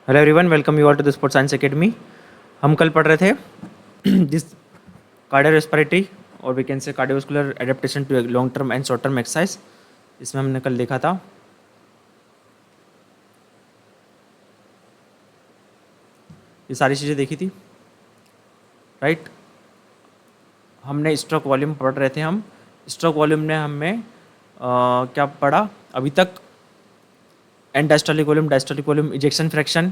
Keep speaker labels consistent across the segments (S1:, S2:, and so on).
S1: Hello everyone, welcome you all to the sports science academy. हम कल पढ़ रहे थे दिस कार्डियो रेस्पिरेटरी और we can say cardiovascular adaptation to long term and short term exercise. इसमें हमने कल देखा था ये सारी चीज़ें देखी थी, राइट। हमने स्ट्रोक वॉल्यूम पढ़ रहे थे। हम स्ट्रोक वॉल्यूम ने हमें क्या पढ़ा अभी तक? End diastolic volume, ejection fraction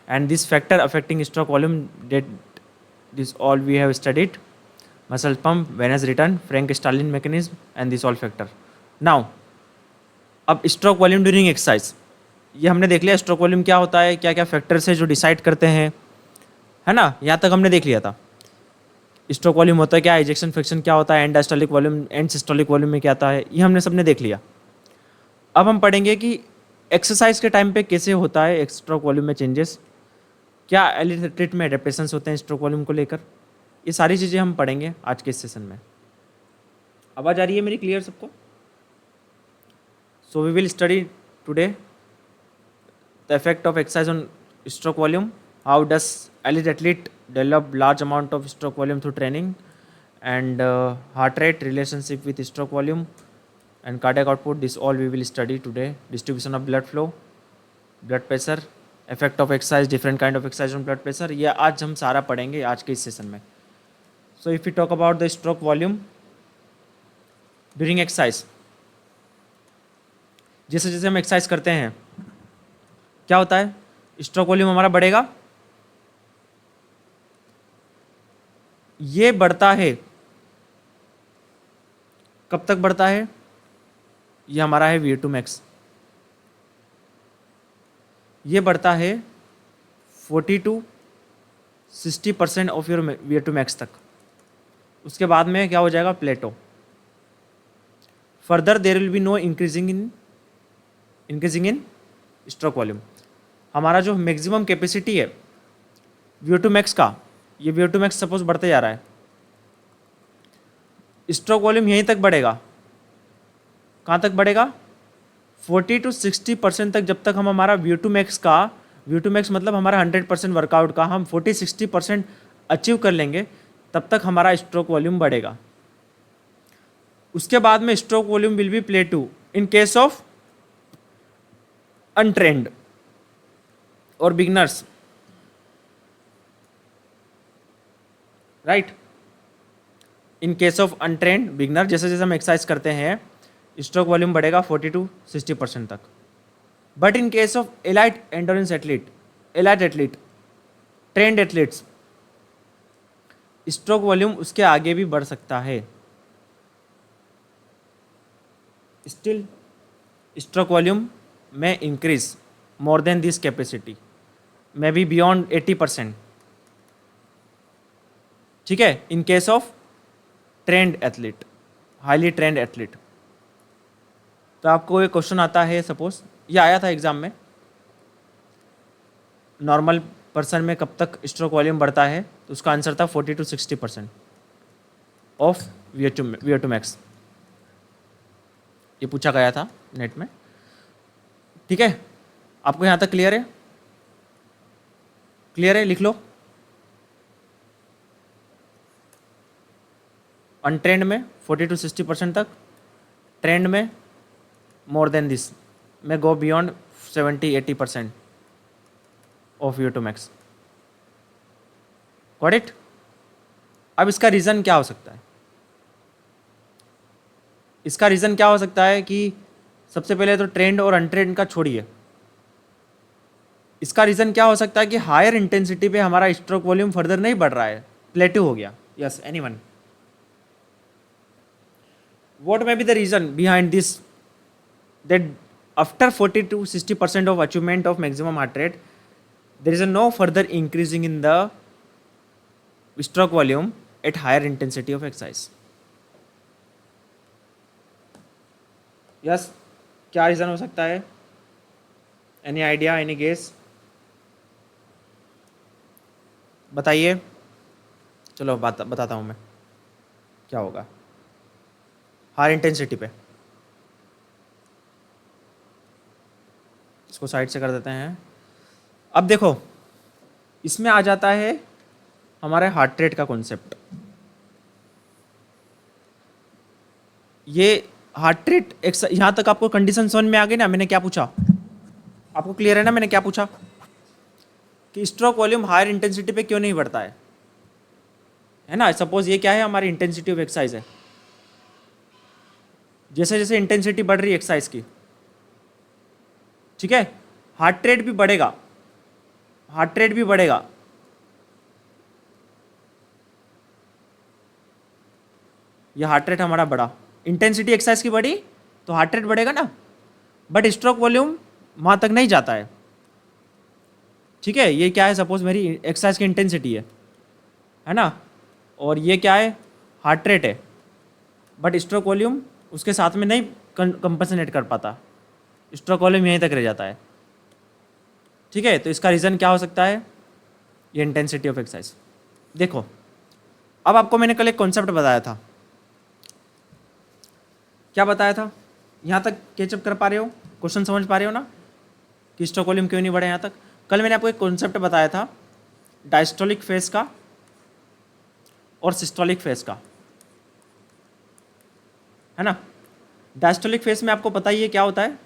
S1: and this factor affecting stroke volume, that this all we have studied. Muscle pump, venous return, Frank Starling mechanism and this all factor. Now अब stroke volume during exercise, ये हमने देख लिया stroke volume क्या होता है, क्या क्या फैक्टर्स है जो डिसाइड करते हैं, है ना। यहाँ तक हमने देख लिया था। स्ट्रोक वॉल्यूम होता है क्या, इजेक्शन फ्रैक्शन क्या होता है, and diastolic volume and systolic volume में क्या आता है, ये हमने सबने देख लिया। अब हम पढ़ेंगे कि एक्सरसाइज के टाइम पे कैसे होता है स्ट्रोक वॉल्यूम में चेंजेस, क्या एलिथेट्रेट में एडेप्टेशंस होते हैं स्ट्रोक वॉल्यूम को लेकर। ये सारी चीज़ें हम पढ़ेंगे आज के इस सेशन में। आवाज़ आ रही है मेरी क्लियर सबको? So we will study today the effect of exercise on stroke volume. How does elite athlete develop large amount of stroke volume through training, and heart rate relationship with stroke volume and cardiac output. This all we will study today. Distribution of blood flow, blood pressure, effect of exercise, different kind of exercise on blood pressure. ये आज हम सारा पढ़ेंगे आज के इस session में. So if we talk about the stroke volume during exercise, जैसे जैसे हम एक्सरसाइज करते हैं क्या होता है, स्ट्रोक वॉल्यूम हमारा बढ़ेगा। ये बढ़ता है, कब तक बढ़ता है? ये हमारा है VO2 मैक्स। ये बढ़ता है 40 to 60% of your VO2 max तक। उसके बाद में क्या हो जाएगा? Plateau. Further there will be no increasing in stroke volume. हमारा जो मैक्सिमम कैपेसिटी है VO2 मैक्स का, ये VO2 मैक्स सपोज बढ़ते जा रहा है, स्ट्रोक वॉल्यूम यहीं तक बढ़ेगा। कहाँ तक बढ़ेगा? 40 to 60% तक। जब तक हम हमारा VO2 मैक्स का, VO2 मैक्स मतलब हमारा 100% वर्कआउट का, हम 40-60% अचीव कर लेंगे, तब तक हमारा स्ट्रोक वॉल्यूम बढ़ेगा। उसके बाद में stroke volume will be plateau in case of untrained और beginners, right. In case of untrained beginner, जैसे जैसे हम एक्सरसाइज करते हैं स्ट्रोक वॉल्यूम बढ़ेगा 40 to 60% तक। But in case of elite endurance athlete, elite athlete, trained athletes, stroke volume उसके आगे भी बढ़ सकता है। स्टिल स्ट्रोक वॉल्यूम में increase more than this capacity, maybe beyond 80%, ठीक है, in case of trained athlete, highly trained athlete. तो आपको एक क्वेश्चन आता है, सपोज ये आया था एग्जाम में, नॉर्मल पर्सन में कब तक स्ट्रोक वॉल्यूम बढ़ता है, तो उसका आंसर था 40 to 60% ऑफ VO2 मैक्स। ये पूछा गया था नेट में, ठीक है। आपको यहाँ तक क्लियर है? क्लियर है? लिख लो। अनट्रेंड में 40 to 60% तक, ट्रेंड में मोर देन दिस, में go beyond 70-80% of VO2 max. Got it? अब इसका रीज़न क्या हो सकता है? इसका रीज़न क्या हो सकता है कि सबसे पहले तो ट्रेंड और अनट्रेंड का छोड़िए, इसका रीज़न क्या हो सकता है कि हायर इंटेंसिटी पे हमारा स्ट्रोक वॉल्यूम फर्दर नहीं बढ़ रहा है, प्लेटू हो गया। Yes, anyone? What may be the reason behind this, that after 40 to 60% of achievement of maximum heart rate, there is a no further increasing in the stroke volume at higher intensity of exercise. Yes, क्या reason हो सकता है? Any idea, any guess? बताइए। चलो बताता हूँ मैं क्या होगा हायर इंटेंसिटी पे। इसको साइड से कर देते हैं। अब देखो, इसमें आ जाता है हमारे हार्ट रेट का कॉन्सेप्ट। ये हार्ट रेट यहाँ तक आपको कंडीशन समझ में आ गई ना? मैंने क्या पूछा आपको, क्लियर है ना? मैंने क्या पूछा कि स्ट्रोक वॉल्यूम हायर इंटेंसिटी पे क्यों नहीं बढ़ता है ना? सपोज ये क्या है, हमारी इंटेंसिटी ऑफ एक्सरसाइज है। जैसे जैसे इंटेंसिटी बढ़ रही है एक्सरसाइज की, ठीक है, हार्ट रेट भी बढ़ेगा, हार्ट रेट भी बढ़ेगा। ये हार्ट रेट हमारा बढ़ा, इंटेंसिटी एक्सरसाइज की बढ़ी तो हार्ट रेट बढ़ेगा ना, बट स्ट्रोक वॉल्यूम वहाँ तक नहीं जाता है। ठीक है, ये क्या है, सपोज मेरी एक्सरसाइज की इंटेंसिटी है ना, और ये क्या है, हार्ट रेट है, बट स्ट्रोक वॉल्यूम उसके साथ में नहीं कंपनसेट कर पाता, स्ट्रोक वॉल्यूम यहीं तक रह जाता है। ठीक है, तो इसका रीज़न क्या हो सकता है? ये इंटेंसिटी ऑफ एक्सरसाइज। देखो, अब आपको मैंने कल एक कॉन्सेप्ट बताया था, क्या बताया था? यहाँ तक कैचअप कर पा रहे हो? क्वेश्चन समझ पा रहे हो ना कि स्ट्रोक वॉल्यूम क्यों नहीं बढ़े यहाँ तक? कल मैंने आपको एक कॉन्सेप्ट बताया था डायस्टोलिक फेज का और सिस्टोलिक फेज का, है ना? डायस्टोलिक फेज में आपको पता ही है क्या होता है,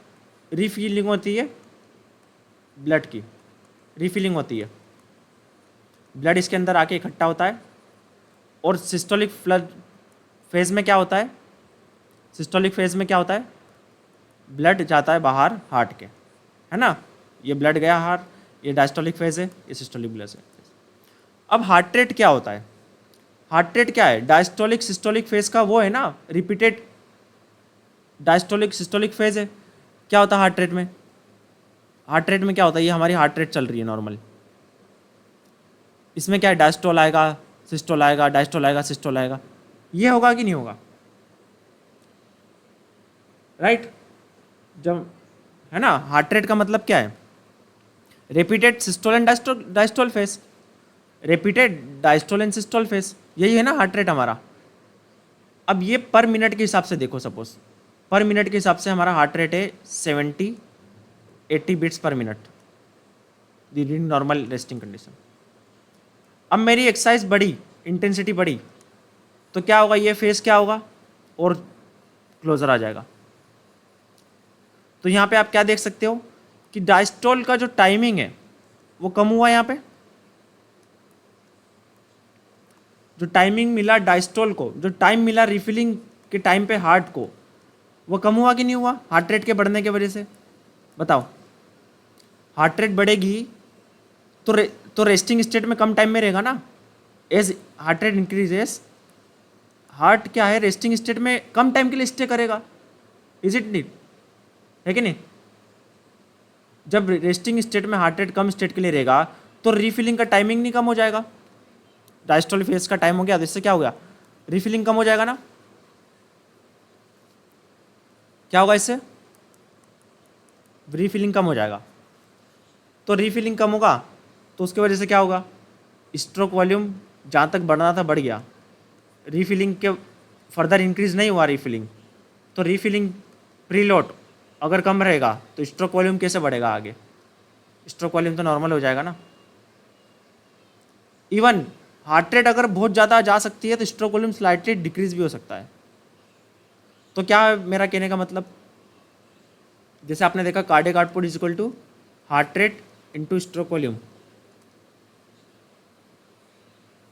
S1: रिफिलिंग होती है ब्लड की, रिफिलिंग होती है, ब्लड इसके अंदर आके इकट्ठा होता है। और सिस्टोलिक फ्लड फेज में क्या होता है, सिस्टोलिक फेज में क्या होता है, ब्लड जाता है बाहर हार्ट के, है ना? ये ब्लड गया हार्ट, ये डायस्टोलिक फेज है, ये सिस्टोलिक ब्लड है। अब हार्ट रेट क्या होता है? हार्ट रेट क्या है? डायस्टोलिक सिस्टोलिक फेज का वो है ना, रिपीटेड डायस्टोलिक सिस्टोलिक फेज है। क्या होता है हार्ट रेट में? हार्ट रेट में क्या होता है, ये हमारी हार्ट रेट चल रही है नॉर्मल, इसमें क्या है, डायस्टोल आएगा, सिस्टोल आएगा, डायस्टोल आएगा, सिस्टोल आएगा, ये होगा कि नहीं होगा? राइट? जब, है ना, हार्ट रेट का मतलब क्या है, repeated systole and diastole phase, repeated diastole and systole phase, यही है ना हार्ट रेट हमारा। अब ये पर मिनट के हिसाब से देखो, सपोज पर मिनट के हिसाब से हमारा हार्ट रेट है 70-80 beats per minute during normal resting condition. अब मेरी एक्सरसाइज बढ़ी, इंटेंसिटी बढ़ी, तो क्या होगा, ये फेज क्या होगा, और क्लोजर आ जाएगा। तो यहाँ पे आप क्या देख सकते हो कि डायस्टोल का जो टाइमिंग है वो कम हुआ, यहाँ पे जो टाइमिंग मिला डायस्टोल को, जो टाइम मिला रिफिलिंग के टाइम पे हार्ट को, वो कम हुआ कि नहीं हुआ हार्ट रेट के बढ़ने की वजह से? बताओ, हार्ट रेट बढ़ेगी तो रेस्टिंग स्टेट में कम टाइम में रहेगा ना। As heart rate increases, heart क्या है, रेस्टिंग स्टेट में कम टाइम के लिए स्टे करेगा। इज इट नीट, है कि नहीं? जब रेस्टिंग स्टेट में हार्ट रेट कम स्टेट के लिए रहेगा तो रिफिलिंग का टाइमिंग नहीं कम हो जाएगा? डायस्टोल फेज का टाइम हो गया तो इससे क्या हो गया, रिफिलिंग कम हो जाएगा ना। क्या होगा इससे, रिफिलिंग कम हो जाएगा। तो रिफिलिंग कम होगा तो उसकी वजह से क्या होगा, स्ट्रोक वॉल्यूम जहाँ तक बढ़ना था बढ़ गया, रिफिलिंग के फर्दर इंक्रीज नहीं हुआ रिफिलिंग, तो रिफिलिंग प्रीलोड अगर कम रहेगा तो स्ट्रोक वॉल्यूम कैसे बढ़ेगा आगे? स्ट्रोक वॉल्यूम तो नॉर्मल हो जाएगा ना। इवन हार्ट रेट अगर बहुत ज़्यादा जा सकती है तो स्ट्रोक वॉल्यूम स्लाइटली डिक्रीज भी हो सकता है। तो क्या है मेरा कहने का मतलब, जैसे आपने देखा cardiac output is equal to heart rate into stroke volume.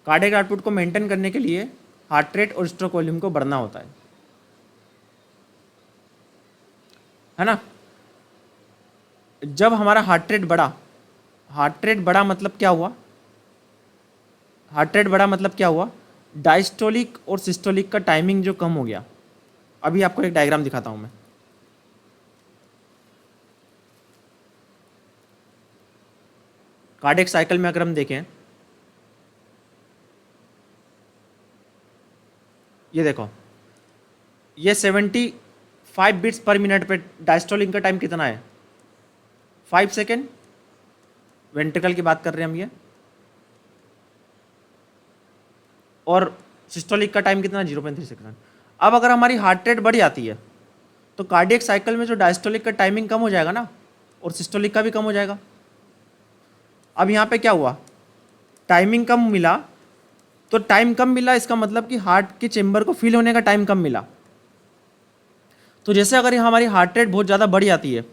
S1: Cardiac output को मेंटेन करने के लिए हार्ट रेट और स्ट्रोक वॉल्यूम को बढ़ना होता है ना? जब हमारा हार्ट रेट बढ़ा, हार्ट रेट बढ़ा मतलब क्या हुआ, हार्ट रेट बढ़ा मतलब क्या हुआ, डायस्टोलिक और सिस्टोलिक का टाइमिंग जो कम हो गया। अभी आपको एक डायग्राम दिखाता हूं मैं। कार्डियक साइकिल में अगर हम देखें, ये देखो, ये 75 बीट्स पर मिनट पे डायस्टोलिक का टाइम कितना है, 5 सेकेंड। वेंट्रिकल की बात कर रहे हैं हम ये, और सिस्टोलिक का टाइम कितना, 0.3 सेकेंड। अब अगर हमारी हार्ट रेट बढ़ जाती है तो कार्डियक साइकिल में जो डायस्टोलिक का टाइमिंग कम हो जाएगा ना, और सिस्टोलिक का भी कम हो जाएगा। अब यहाँ पे क्या हुआ, टाइमिंग कम मिला, तो टाइम कम मिला इसका मतलब कि हार्ट के चेम्बर को फिल होने का टाइम कम मिला। तो जैसे अगर हमारी हार्ट रेट बहुत ज़्यादा बढ़ जाती है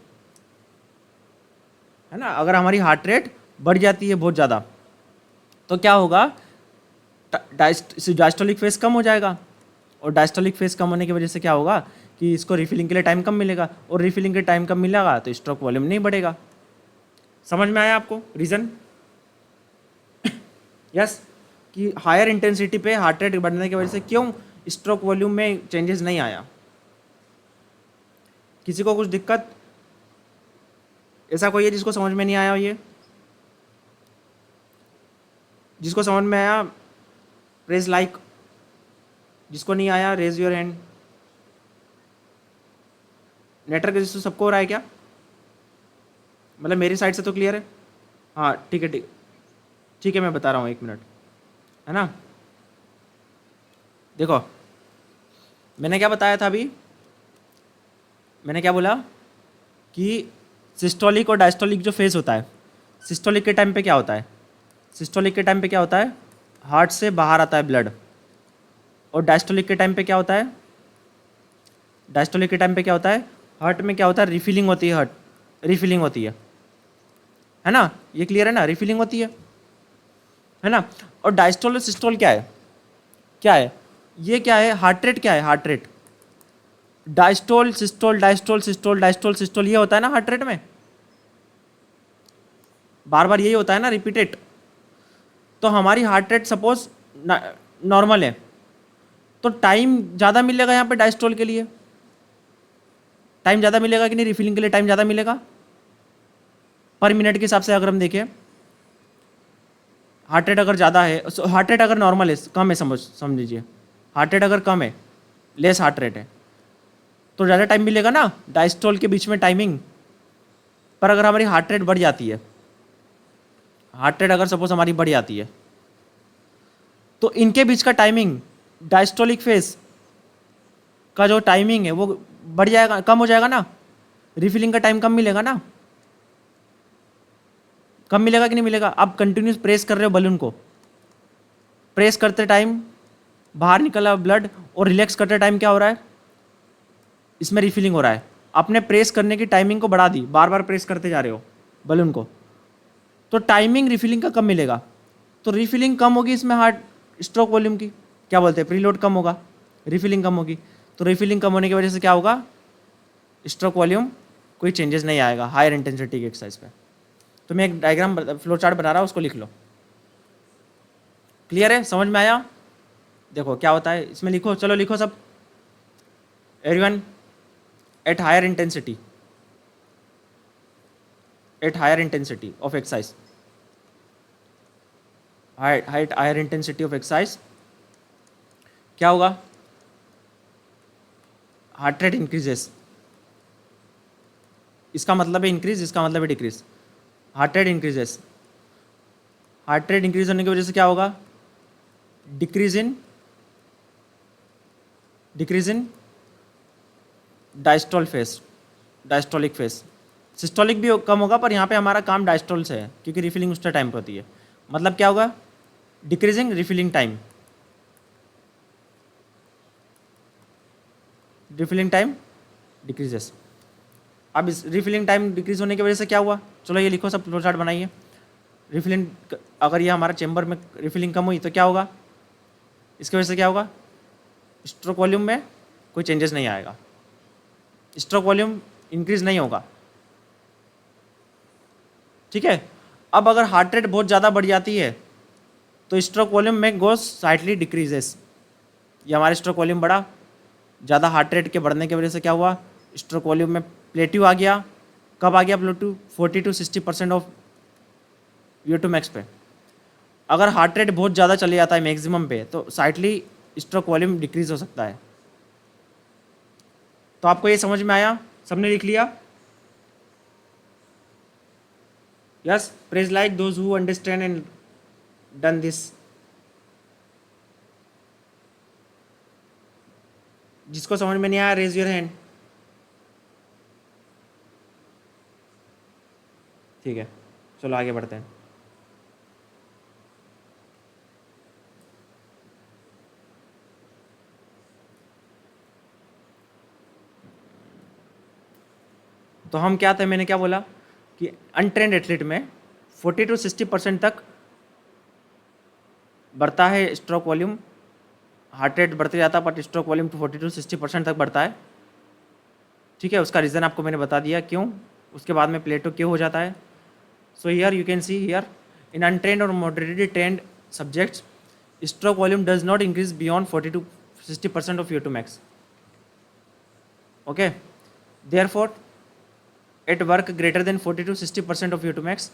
S1: ना, अगर हमारी हार्ट रेट बढ़ जाती है बहुत ज़्यादा, तो क्या होगा, डायस्टोलिक फेज कम हो जाएगा, और डायस्टोलिक फेज कम होने की वजह से क्या होगा कि इसको रिफिलिंग के लिए टाइम कम मिलेगा, और रिफिलिंग के टाइम कम मिलेगा तो स्ट्रोक वॉल्यूम नहीं बढ़ेगा। समझ में आया आपको रीज़न? यस, कि हायर इंटेंसिटी पे हार्ट रेट बढ़ने की वजह से क्यों स्ट्रोक वॉल्यूम में चेंजेस नहीं आया। किसी को कुछ दिक्कत, ऐसा कोई है जिसको समझ में नहीं आया? ये जिसको समझ में आया प्रेज लाइक, जिसको नहीं आया raise your hand. Network issue सबको हो रहा है क्या? मतलब मेरी साइड से तो क्लियर है? हाँ ठीक है, ठीक है, मैं बता रहा हूँ, 1 मिनट, है ना। देखो मैंने क्या बताया था अभी, मैंने क्या बोला कि सिस्टोलिक और डायस्टोलिक जो फेज होता है, सिस्टोलिक के टाइम पे क्या होता है, सिस्टोलिक के टाइम पे क्या होता है, हार्ट से बाहर आता है ब्लड, और डायस्टोलिक के टाइम पे क्या होता है, डायस्टोलिक के टाइम पे क्या होता है, हार्ट में क्या होता है, रिफिलिंग होती है, हार्ट रिफिलिंग होती है ना, ये क्लियर है ना, रिफिलिंग होती है ना। और डायस्टोल और सिस्टोल क्या है, क्या है ये, क्या है, हार्ट रेट क्या है, heart rate, diastole systole diastole systole diastole systole, ये होता है ना हार्ट रेट में, बार बार यही होता है ना, रिपीटेड। तो हमारी हार्ट रेट सपोज नॉर्मल है, तो टाइम ज़्यादा मिलेगा यहाँ पे डायस्टोल के लिए, टाइम ज़्यादा मिलेगा कि नहीं, रिफिलिंग के लिए टाइम ज़्यादा मिलेगा पर मिनट के हिसाब से। अगर हम देखें हार्ट रेट अगर ज़्यादा है, हार्ट रेट अगर नॉर्मल है, कम है, समझ लीजिए, हार्ट रेट अगर कम है, लेस हार्ट रेट है, तो ज़्यादा टाइम मिलेगा ना डायस्टोल के बीच में टाइमिंग। पर अगर हमारी हार्ट रेट बढ़ जाती है, हार्ट रेट अगर सपोज हमारी बढ़ जाती है, तो इनके बीच का टाइमिंग, डायस्टोलिक फेज का जो टाइमिंग है वो बढ़ जाएगा, कम हो जाएगा ना, रिफिलिंग का टाइम कम मिलेगा ना, कम मिलेगा कि नहीं मिलेगा। आप कंटिन्यूस प्रेस कर रहे हो बलून को, प्रेस करते टाइम बाहर निकला ब्लड, और रिलैक्स करते टाइम क्या हो रहा है, इसमें रिफिलिंग हो रहा है। आपने प्रेस करने की टाइमिंग को बढ़ा दी, बार बार प्रेस करते जा रहे हो बलून को, तो टाइमिंग रिफिलिंग का कम मिलेगा, तो रिफिलिंग कम होगी इसमें, हार्ट स्ट्रोक वॉल्यूम की क्या बोलते हैं, प्रीलोड कम होगा, रिफिलिंग कम होगी, तो रिफिलिंग कम होने की वजह से क्या होगा, स्ट्रोक वॉल्यूम कोई चेंजेस नहीं आएगा हायर इंटेंसिटी की एक्सरसाइज पे। तो मैं एक डायग्राम फ्लो चार्ट बना रहा हूँ, उसको लिख लो। क्लियर है, समझ में आया? देखो क्या होता है इसमें, लिखो, चलो लिखो सब, everyone, at higher intensity, at higher intensity of exercise, higher intensity of exercise क्या होगा, हार्ट रेट इंक्रीजेस, इसका मतलब है इंक्रीज, इसका मतलब है decrease, heart rate increases, heart rate increase होने की वजह से क्या होगा, decrease in diastole face, diastolic face, systolic भी कम होगा, पर यहाँ पे हमारा काम डायस्टोल से है क्योंकि रिफिलिंग उस टाइम पर होती है। मतलब क्या होगा, decreasing refilling time, refilling time decreases. अब इस रिफिलिंग टाइम डिक्रीज होने की वजह से क्या हुआ, चलो ये लिखो, सब फ्लो चार्ट बनाइए। रिफिलिंग, अगर ये हमारा चेंबर में रिफिलिंग कम हुई तो क्या होगा, इसकी वजह से क्या होगा, स्ट्रोक वॉल्यूम में कोई चेंजेस नहीं आएगा, स्ट्रोक वॉल्यूम इंक्रीज नहीं होगा, ठीक है। अब अगर हार्ट रेट बहुत ज़्यादा बढ़ जाती है तो स्ट्रोक वॉल्यूम में गोस स्लाइटली डिक्रीजेस, ये हमारा स्ट्रोक वॉल्यूम बढ़ा, ज़्यादा हार्ट रेट के बढ़ने की वजह से क्या हुआ, स्ट्रोक वॉल्यूम में प्लेट्यू आ गया। कब आ गया plateau, 40 to 60% of VO2 max पे। अगर हार्ट रेट बहुत ज़्यादा चले जाता है मैक्सिमम पे, तो साइटली स्ट्रोक वॉल्यूम डिक्रीज हो सकता है। तो आपको ये समझ में आया, सबने लिख लिया? Yes, praise like those who understand and done this. जिसको समझ में नहीं आया रेज योर हैंड। ठीक है, चलो आगे बढ़ते हैं। तो हम क्या थे, मैंने क्या बोला कि अनट्रेंड एथलीट में 40 to 60% तक बढ़ता है स्ट्रोक वॉल्यूम, हार्ट रेट बढ़ते जाता है बट स्ट्रोक वॉल्यूम 40 to 60% तक बढ़ता है। ठीक है, उसका रीज़न आपको मैंने बता दिया क्यों, उसके बाद में प्लेटो क्यों हो जाता है। So here you can see here in untrained और moderately trained subjects stroke volume does not increase beyond 40 to 60% of VO2 max. Okay, therefore at work greater than 40 to 60% of VO2 max,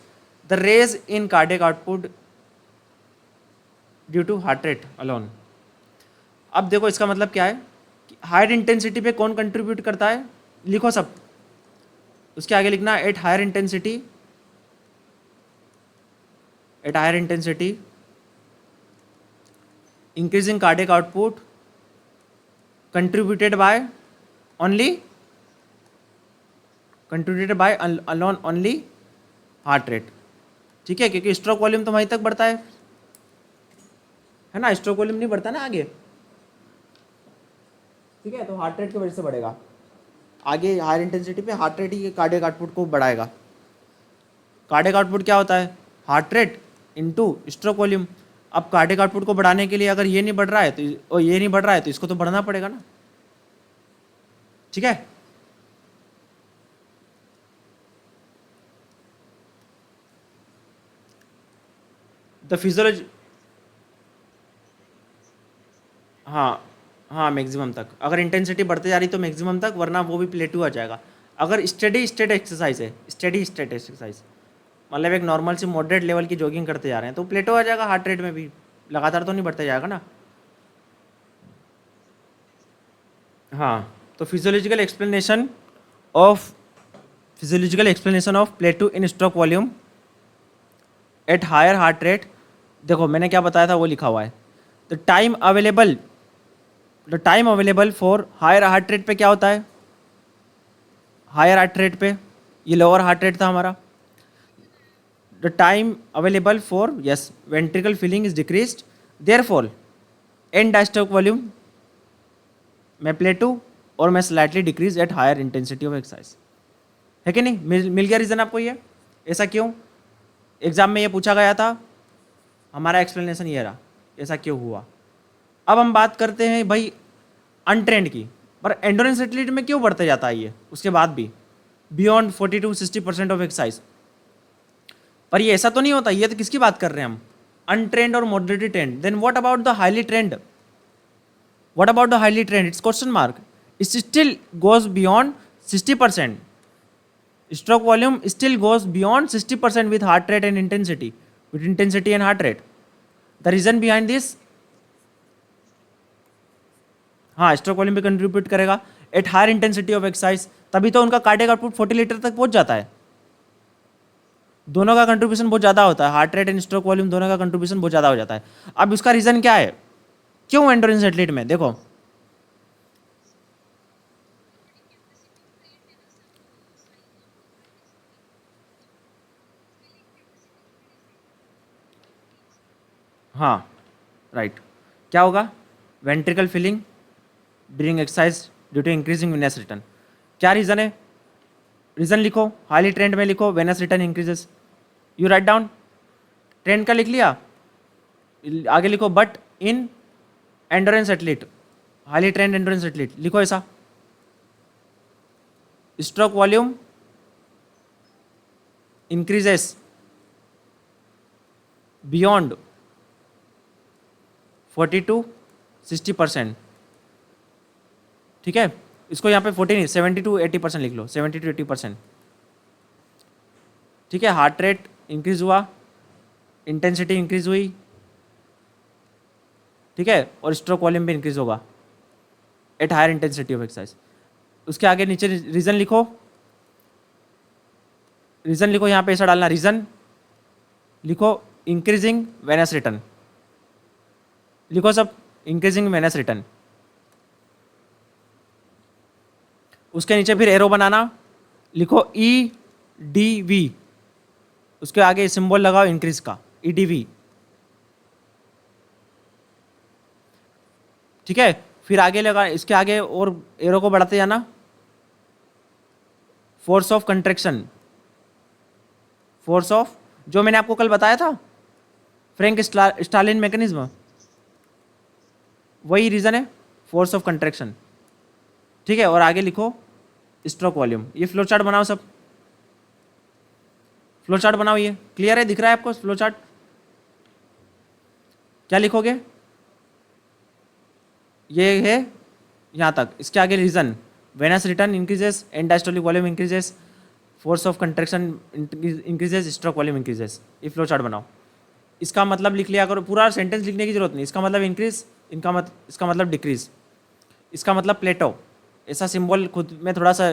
S1: the raise in cardiac output due to heart rate alone. अब देखो इसका मतलब क्या है कि higher intensity पे कौन contribute करता है, लिखो सब, उसके आगे लिखना at higher intensity, at higher intensity increasing cardiac output contributed by alone only heart rate. ठीक है, क्योंकि स्ट्रोक वॉल्यूम तो वहीं तक बढ़ता है ना, स्ट्रोक वॉल्यूम नहीं बढ़ता ना आगे। ठीक है, तो हार्ट रेट की वजह से बढ़ेगा आगे, हायर इंटेंसिटी पे हार्ट रेट ही कार्डियक आउटपुट को बढ़ाएगा। कार्डियक आउटपुट क्या होता है, heart rate into stroke volume. अब कार्डियक आउटपुट को बढ़ाने के लिए अगर ये नहीं बढ़ रहा है तो ये नहीं बढ़ रहा है तो इसको तो बढ़ना पड़ेगा ना। ठीक है, द फिजियोलॉजी, हाँ मैक्सिमम तक, अगर इंटेंसिटी बढ़ते जा रही तो मैक्सिमम तक, वरना वो भी प्लेटू आ जाएगा। अगर स्टेडी स्टेट एक्सरसाइज है, स्टेडी स्टेट एक्सरसाइज मतलब एक नॉर्मल से मॉडरेट लेवल की जॉगिंग करते जा रहे हैं तो प्लेटो आ जाएगा, हार्ट रेट में भी लगातार तो नहीं बढ़ता जाएगा ना। हाँ, तो physiological explanation of plateau in stroke volume at higher heart rate, देखो मैंने क्या बताया था वो लिखा हुआ है। The time available for higher heart rate पे क्या होता है, हायर हार्ट रेट पे, ये लोअर हार्ट रेट था हमारा। The time available for yes ventricle filling is decreased, therefore end diastolic volume में प्लेटू और मैं slightly decrease at higher intensity of exercise, है कि नहीं। मिल गया रीज़न आपको ये, ऐसा क्यों, एग्जाम में ये पूछा गया था, हमारा एक्सप्लेनेशन ये रहा ऐसा क्यों हुआ। अब हम बात करते हैं भाई अनट्रेंड की, पर एंडोरेंस एथलीट में क्यों बढ़ते जाता है ये उसके बाद भी बियॉन्ड 40 to 60% ऑफ एक्सरसाइज। पर ये ऐसा तो नहीं होता, ये तो किसकी बात कर रहे हैं हम, अनट्रेंड और moderately trained. Then what about the highly trained, what about the highly trained, it's question mark, it still goes beyond 60%, stroke volume still goes beyond 60% with heart rate and intensity, with intensity and heart rate. The reason behind this, हाँ stroke volume भी contribute करेगा at higher intensity of exercise, तभी तो उनका cardiac output 40 litre तक पहुंच जाता है। दोनों का कंट्रीब्यूशन बहुत ज़्यादा होता है, heart rate and stroke volume दोनों का कंट्रीब्यूशन बहुत ज़्यादा हो जाता है। अब उसका रीज़न क्या है, क्यों एंडोरेंस एथलीट में, देखो हाँ राइट, क्या होगा, ventricle filling during exercise due to increasing venous return. क्या रीज़न है, रीज़न लिखो, हाईली ट्रेंड में लिखो venous return increases, you write down, trained का लिख लिया, आगे लिखो but in endurance athlete, highly trained endurance athlete लिखो ऐसा, stroke volume increases beyond 40 to 60%। ठीक है, इसको यहाँ पे 40 नहीं 70 to 80% लिख लो, 70 to 80%। ठीक है, हार्ट रेट इंक्रीज हुआ, इंटेंसिटी इंक्रीज हुई, ठीक है, और स्ट्रोक वॉल्यूम भी इंक्रीज होगा at higher intensity of exercise. उसके आगे नीचे रीज़न लिखो, रीज़न लिखो, यहाँ पे ऐसा डालना, रीज़न लिखो इंक्रीजिंग वेनस रिटर्न, लिखो सब इंक्रीजिंग वेनस रिटर्न। उसके नीचे फिर एरो बनाना, लिखो EDV, उसके आगे सिंबल लगाओ इंक्रीज का EDV। ठीक है, फिर आगे लगा, इसके आगे और एरो को बढ़ाते जाना, force of contraction, force of, जो मैंने आपको कल बताया था फ्रैंक स्टालिन मैकेनिज्म, वही रीजन है फोर्स ऑफ कंट्रैक्शन। ठीक है, और आगे लिखो स्ट्रोक वॉल्यूम। ये फ्लो चार्ट बनाओ, सब फ्लो चार्ट बनाओ। ये क्लियर है, दिख रहा है आपको फ्लो चार्ट? क्या लिखोगे? ये है यहाँ तक, इसके आगे reason, venous return increases end diastolic volume increases, force of contraction increases, stroke volume increases. ये फ्लो चार्ट बनाओ। इसका मतलब लिख लिया करो, पूरा सेंटेंस लिखने की जरूरत नहीं। इसका मतलब इंक्रीज, इसका मतलब डिक्रीज, इसका मतलब प्लेटो। ऐसा सिंबल खुद में थोड़ा सा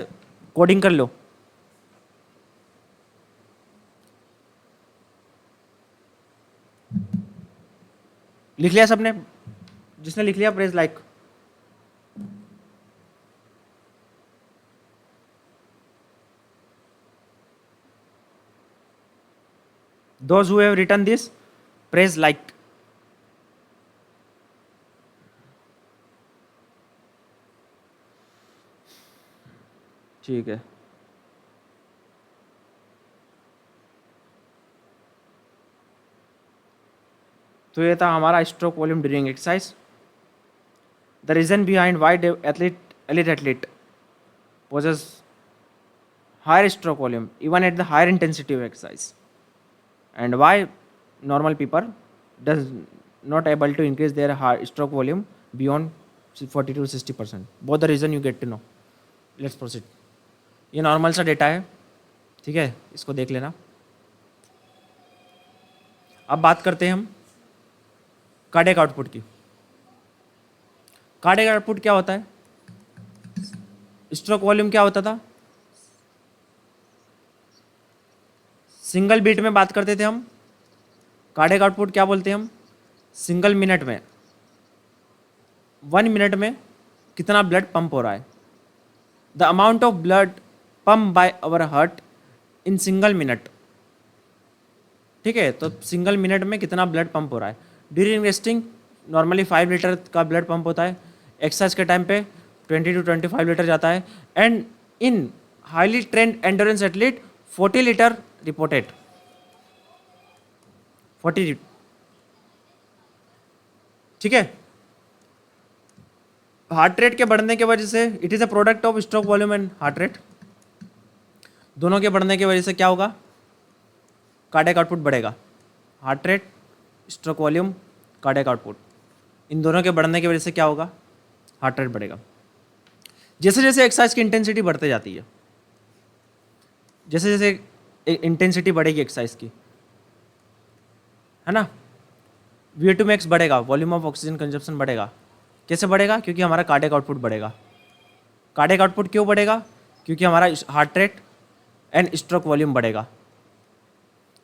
S1: कोडिंग कर लो। लिख लिया सबने? जिसने लिख लिया press like. Those who have written this, press like. ठीक है, तो ये था हमारा stroke volume during exercise. The reason behind why elite athlete possess higher stroke volume even at the higher intensity of exercise, and why normal people does not able to increase their stroke volume beyond 40 to 60%. Both the reason you get to know. Let's proceed. ये normal सा data है, ठीक है, इसको देख लेना। अब बात करते हैं हम कार्डियक आउटपुट की। कार्डियक आउटपुट क्या होता है? स्ट्रोक वॉल्यूम क्या होता था? सिंगल बीट में बात करते थे हम। कार्डियक आउटपुट क्या बोलते हैं हम? सिंगल मिनट में, 1 मिनट में कितना ब्लड पंप हो रहा है। The amount of blood pump by our heart in single minute. ठीक है, तो सिंगल मिनट में कितना ब्लड पंप हो रहा है। ड्यूरिंग रेस्टिंग नॉर्मली 5 लीटर का ब्लड पंप होता है, एक्सरसाइज के टाइम पे 20 to 25 लीटर जाता है, and in highly trend endurance athlete 40 litre reported. 40। ठीक है, हार्ट रेट के बढ़ने के वजह से, it is a product of stroke volume and heart rate, दोनों के बढ़ने की वजह से क्या होगा? कार्डियक आउटपुट बढ़ेगा। Heart rate, stroke volume, cardiac output, इन दोनों के बढ़ने की वजह से क्या होगा? हार्ट रेट बढ़ेगा। जैसे जैसे एक्सरसाइज की इंटेंसिटी बढ़ते जाती है, जैसे जैसे इंटेंसिटी बढ़ेगी एक्सरसाइज की, है ना, VO2 मैक्स बढ़ेगा, वॉल्यूम ऑफ ऑक्सीजन कंजप्शन बढ़ेगा। कैसे बढ़ेगा? क्योंकि हमारा कार्डियक आउटपुट बढ़ेगा। कार्डियक आउटपुट क्यों बढ़ेगा? क्योंकि हमारा heart rate and stroke volume बढ़ेगा।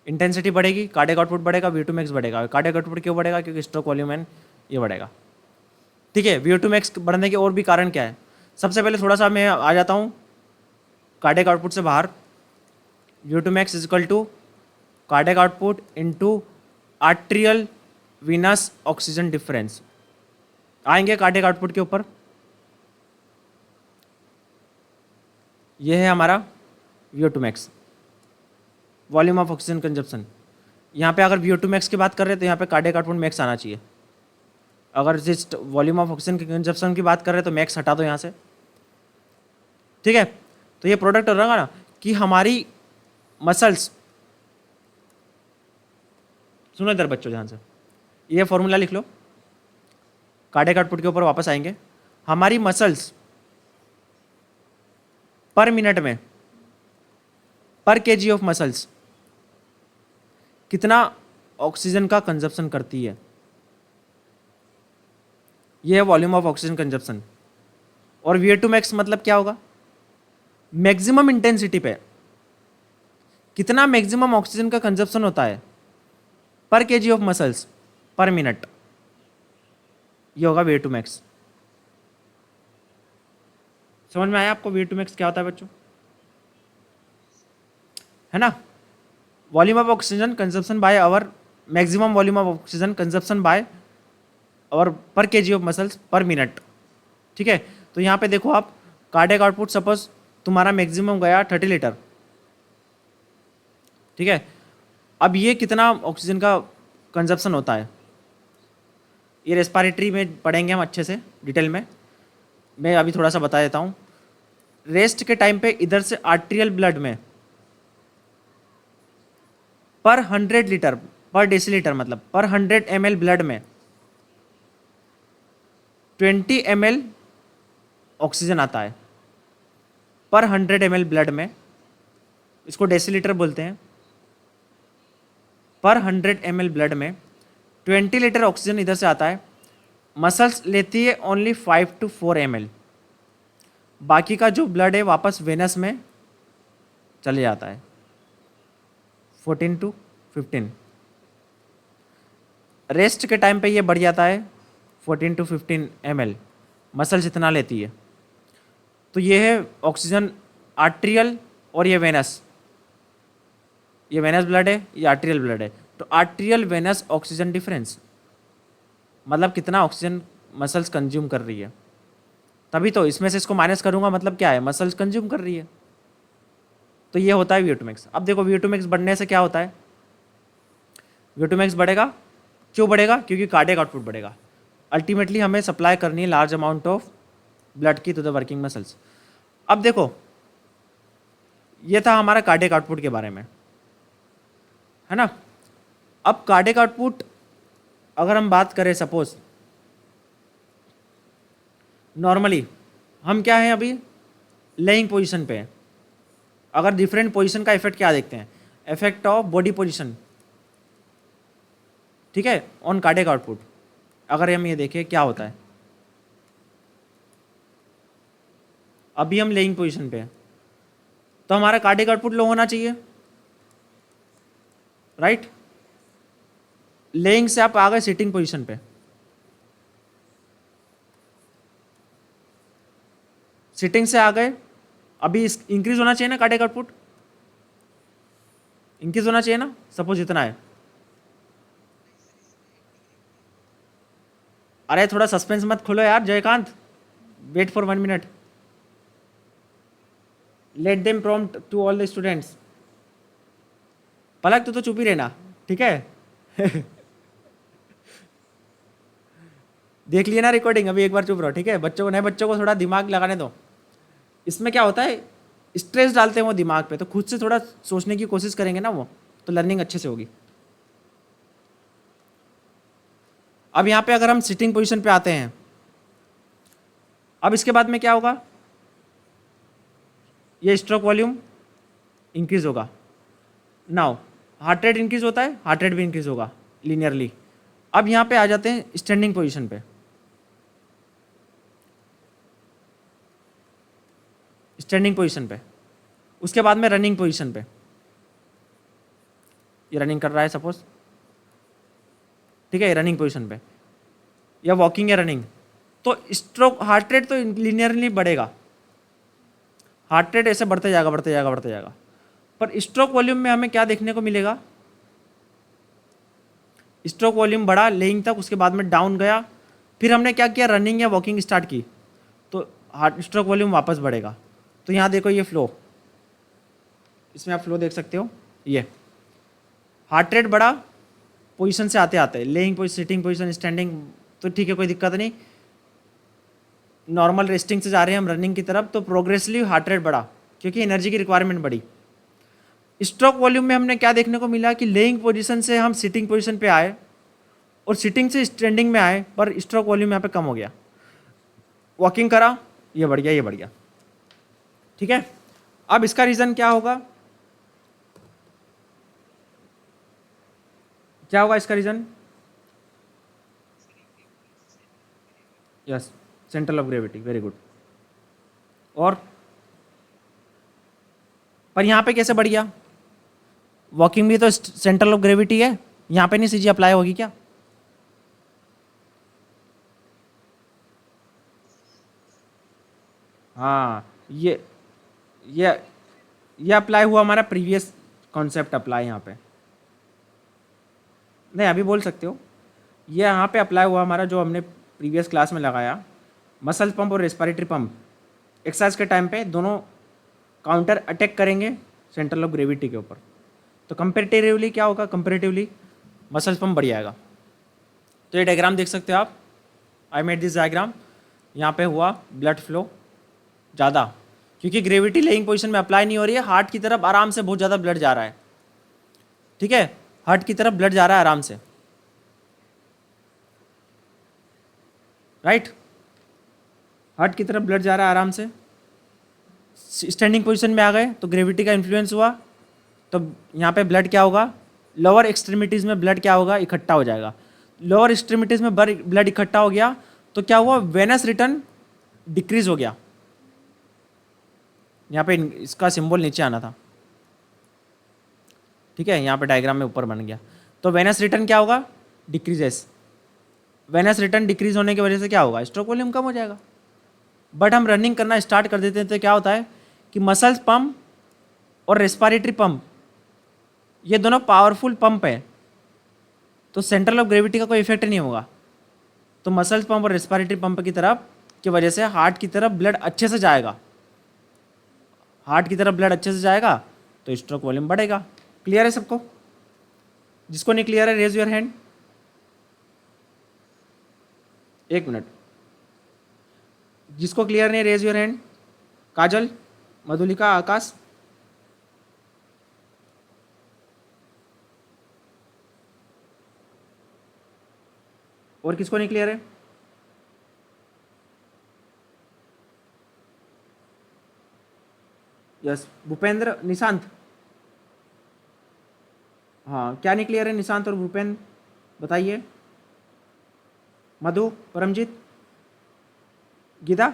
S1: इंटेंसिटी बढ़ेगी, कार्डियक आउटपुट बढ़ेगा, VO2 मैक्स बढ़ेगा। कार्डियक आउटपुट क्यों बढ़ेगा? क्योंकि स्ट्रोक वॉल्यूम एंड ये बढ़ेगा। ठीक है, VO2 मैक्स बढ़ने के और भी कारण क्या है? सबसे पहले थोड़ा सा मैं आ जाता हूँ कार्डियक आउटपुट से बाहर। VO2 max is equal to cardiac output into arterial venous oxygen difference. आएंगे कार्डियक आउटपुट के ऊपर। यह है हमारा VO2 max, volume of oxygen consumption. यहाँ पे अगर VO2 मैक्स की बात कर रहे हैं तो यहाँ पे कार्डियक आउटपुट मैक्स आना चाहिए। अगर जिस वॉल्यूम ऑफ ऑक्सीजन की कंजप्शन की बात कर रहे हैं तो मैक्स हटा दो यहाँ से। ठीक है, तो ये प्रोडक्ट हो रहा ना कि हमारी मसल्स, सुनो इधर बच्चों ध्यान से, ये फॉर्मूला लिख लो। कार्डियक आउटपुट के ऊपर वापस आएंगे। हमारी मसल्स पर मिनट में, पर केजी ऑफ मसल्स कितना ऑक्सीजन का कंजप्शन करती है, यह है वॉल्यूम ऑफ ऑक्सीजन कंजप्शन। और VO2 मैक्स मतलब क्या होगा? मैक्सिमम इंटेंसिटी पे कितना मैक्सिमम ऑक्सीजन का कंजप्शन होता है पर KG of muscles per minute, ये होगा VO2 मैक्स। समझ में आया आपको VO2 मैक्स क्या होता है बच्चों? है ना, volume of oxygen consumption by hour, maximum volume of oxygen consumption by hour per KG of muscles per minute. ठीक है, तो यहाँ पे देखो आप, कार्डियक आउटपुट सपोज तुम्हारा मैक्सिमम गया 30 लीटर, ठीक है। अब ये कितना ऑक्सीजन का कंजप्शन होता है, ये रेस्पिरेटरी में पढ़ेंगे हम अच्छे से डिटेल में, मैं अभी थोड़ा सा बता देता हूँ। रेस्ट के टाइम पे इधर से आर्टेरियल ब्लड में पर 100 लीटर पर डेसीलीटर मतलब पर 100 ml ब्लड में 20 ml ऑक्सीजन आता है। पर 100 ml ब्लड में, इसको डेसीलीटर बोलते हैं, पर 100 ml ब्लड में 20 लीटर ऑक्सीजन इधर से आता है। मसल्स लेती है ओनली 5 to 4 ml, बाकी का जो ब्लड है वापस वेनस में चले जाता है 14 to 15। रेस्ट के टाइम पे ये बढ़ जाता है 14 to 15 ml, मसल्स इतना लेती है। तो ये है ऑक्सीजन आर्टेरियल और ये वेनस, ये वेनस ब्लड है, ये आर्टेरियल ब्लड है। तो आर्टेरियल वेनस ऑक्सीजन डिफरेंस मतलब कितना ऑक्सीजन मसल्स कंज्यूम कर रही है, तभी तो इसमें से इसको माइनस करूंगा मतलब क्या है, मसल्स कंज्यूम कर रही है। तो ये होता है VO2 max। अब देखो VO2 max बढ़ने से क्या होता है, VO2 max बढ़ेगा, क्यों बढ़ेगा, क्योंकि कार्डियक आउटपुट बढ़ेगा। अल्टीमेटली हमें सप्लाई करनी है लार्ज अमाउंट ऑफ ब्लड की टू द वर्किंग मसल्स। अब देखो ये था हमारा कार्डियक आउटपुट के बारे में, है ना। अब कार्डियक आउटपुट अगर हम बात करें, सपोज नॉर्मली हम क्या है अभी लेइंग पोजीशन पे हैं। अगर डिफरेंट पोजीशन का इफेक्ट क्या देखते हैं, इफेक्ट ऑफ बॉडी पोजीशन, ठीक है, ऑन कार्डियक आउटपुट। अगर हम ये देखें क्या होता है, अभी हम लेइंग पोजीशन पे हैं तो हमारा कार्डियक आउटपुट लो होना चाहिए, राइट। लेइंग से आप आ गए सिटिंग पोजीशन पे, सिटिंग से आ गए, अभी इंक्रीज होना चाहिए ना कार्डियक आउटपुट, इंक्रीज होना चाहिए ना, सपोज इतना है। अरे थोड़ा सस्पेंस मत खोलो यार Jaikant, wait for 1 minute, let them prompt to all the students. Palak तो चुप ही रहना, ठीक है। देख लिया ना रिकॉर्डिंग, अभी एक बार चुप रहो, ठीक है। बच्चों को, नए बच्चों को थोड़ा दिमाग लगाने दो। इसमें क्या होता है, स्ट्रेस डालते हैं वो दिमाग पे, तो खुद से थोड़ा सोचने की कोशिश करेंगे ना वो, तो लर्निंग अच्छे से होगी। अब यहाँ पे अगर हम सिटिंग पोजीशन पे आते हैं, अब इसके बाद में क्या होगा, ये स्ट्रोक वॉल्यूम इंक्रीज होगा। नाउ हार्ट रेट इंक्रीज होता है, हार्ट रेट भी इंक्रीज होगा लीनियरली। अब यहाँ पे आ जाते हैं स्टैंडिंग पोजीशन पे, स्टैंडिंग पोजीशन पे, उसके बाद में रनिंग पोजीशन पे। ये रनिंग कर रहा है सपोज, ठीक है, रनिंग पोजीशन पे, या वॉकिंग या रनिंग, तो स्ट्रोक हार्ट रेट तो लीनियरली बढ़ेगा, हार्ट रेट ऐसे बढ़ते जाएगा बढ़ते जाएगा बढ़ते जाएगा। पर स्ट्रोक वॉल्यूम में हमें क्या देखने को मिलेगा, स्ट्रोक वॉल्यूम बढ़ा लेइंग तक, उसके बाद में डाउन गया, फिर हमने क्या किया, रनिंग या वॉकिंग स्टार्ट की, तो हार्ट स्ट्रोक वॉल्यूम वापस बढ़ेगा। तो यहाँ देखो ये फ्लो, इसमें आप फ्लो देख सकते हो, ये हार्ट रेट बढ़ा पोजीशन से आते आते, laying position, sitting position, standing, तो ठीक है कोई दिक्कत नहीं। नॉर्मल रेस्टिंग से जा रहे हैं हम रनिंग की तरफ, तो प्रोग्रेसिवली हार्ट रेट बढ़ा क्योंकि एनर्जी की रिक्वायरमेंट बढ़ी। स्ट्रोक वॉल्यूम में हमने क्या देखने को मिला कि लेइंग पोजीशन से हम सिटिंग पोजीशन पे आए और सिटिंग से स्टैंडिंग में आए, पर स्ट्रोक वॉल्यूम यहाँ पे कम हो गया। वॉकिंग करा, ये बढ़ गया, ये बढ़ गया, ठीक है। अब इसका रीज़न क्या होगा, क्या होगा इसका reason, yes, centre of gravity, very good. और पर यहाँ पे कैसे बढ़ गया, वॉकिंग भी तो सेंट्रल ऑफ ग्रेविटी है, यहाँ पे नहीं सीजी अप्लाई होगी क्या, हाँ, ये अप्लाई हुआ हमारा प्रीवियस कॉन्सेप्ट अप्लाई यहाँ पे, नहीं अभी बोल सकते हो, ये यहाँ पे अप्लाई हुआ हमारा जो हमने प्रीवियस क्लास में लगाया, मसल पंप और रेस्पिरेटरी पंप एक्सरसाइज के टाइम पे दोनों काउंटर अटैक करेंगे सेंट्रल ऑफ ग्रेविटी के ऊपर। तो कंपेरेटिवली क्या होगा, कंपेरेटिवली मसल्स पम्प बढ़ जाएगा। तो ये डायग्राम देख सकते हो आप, आई मेड दिस डायग्राम। यहाँ पे हुआ ब्लड फ्लो ज़्यादा, क्योंकि ग्रेविटी लेइंग पोजीशन में अप्लाई नहीं हो रही है, हार्ट की तरफ आराम से बहुत ज़्यादा ब्लड जा रहा है। ठीक है, हार्ट की तरफ ब्लड जा रहा है आराम से, राइट, हार्ट की तरफ ब्लड जा रहा है आराम से। स्टैंडिंग पोजीशन में आ गए तो ग्रेविटी का इन्फ्लुएंस हुआ, तो यहाँ पे ब्लड क्या होगा, लोअर एक्सट्रीमिटीज़ में ब्लड क्या होगा, इकट्ठा हो जाएगा। लोअर एक्सट्रीमिटीज़ में ब्लड इकट्ठा हो गया तो क्या हुआ, वेनस रिटर्न डिक्रीज हो गया। यहाँ पे इसका सिंबल नीचे आना था, ठीक है, यहाँ पे डायग्राम में ऊपर बन गया। तो वेनस रिटर्न क्या होगा, डिक्रीजेस। वेनस रिटर्न डिक्रीज होने की वजह से क्या होगा, स्ट्रोक वॉल्यूम कम हो जाएगा। बट हम रनिंग करना स्टार्ट कर देते हैं तो क्या होता है कि मसल्स पंप और रेस्पिरेटरी पंप ये दोनों पावरफुल पंप है, तो सेंट्रल ऑफ ग्रेविटी का कोई इफेक्ट नहीं होगा। तो मसल्स पंप और रेस्पिरेटरी पंप की तरफ की वजह से हार्ट की तरफ ब्लड अच्छे से जाएगा, हार्ट की तरफ ब्लड अच्छे से जाएगा तो स्ट्रोक वॉल्यूम बढ़ेगा। क्लियर है सबको? जिसको नहीं क्लियर है रेज योर हैंड। एक मिनट, जिसको क्लियर नहीं रेज योर हैंड। काजल, मधुलिका, आकाश। और किसको नहीं क्लियर है? यस, भूपेंद्र, निशांत। हाँ, क्या नहीं क्लियर है निशांत और भूपेंद्र, बताइए। मधु, परमजीत, गीता।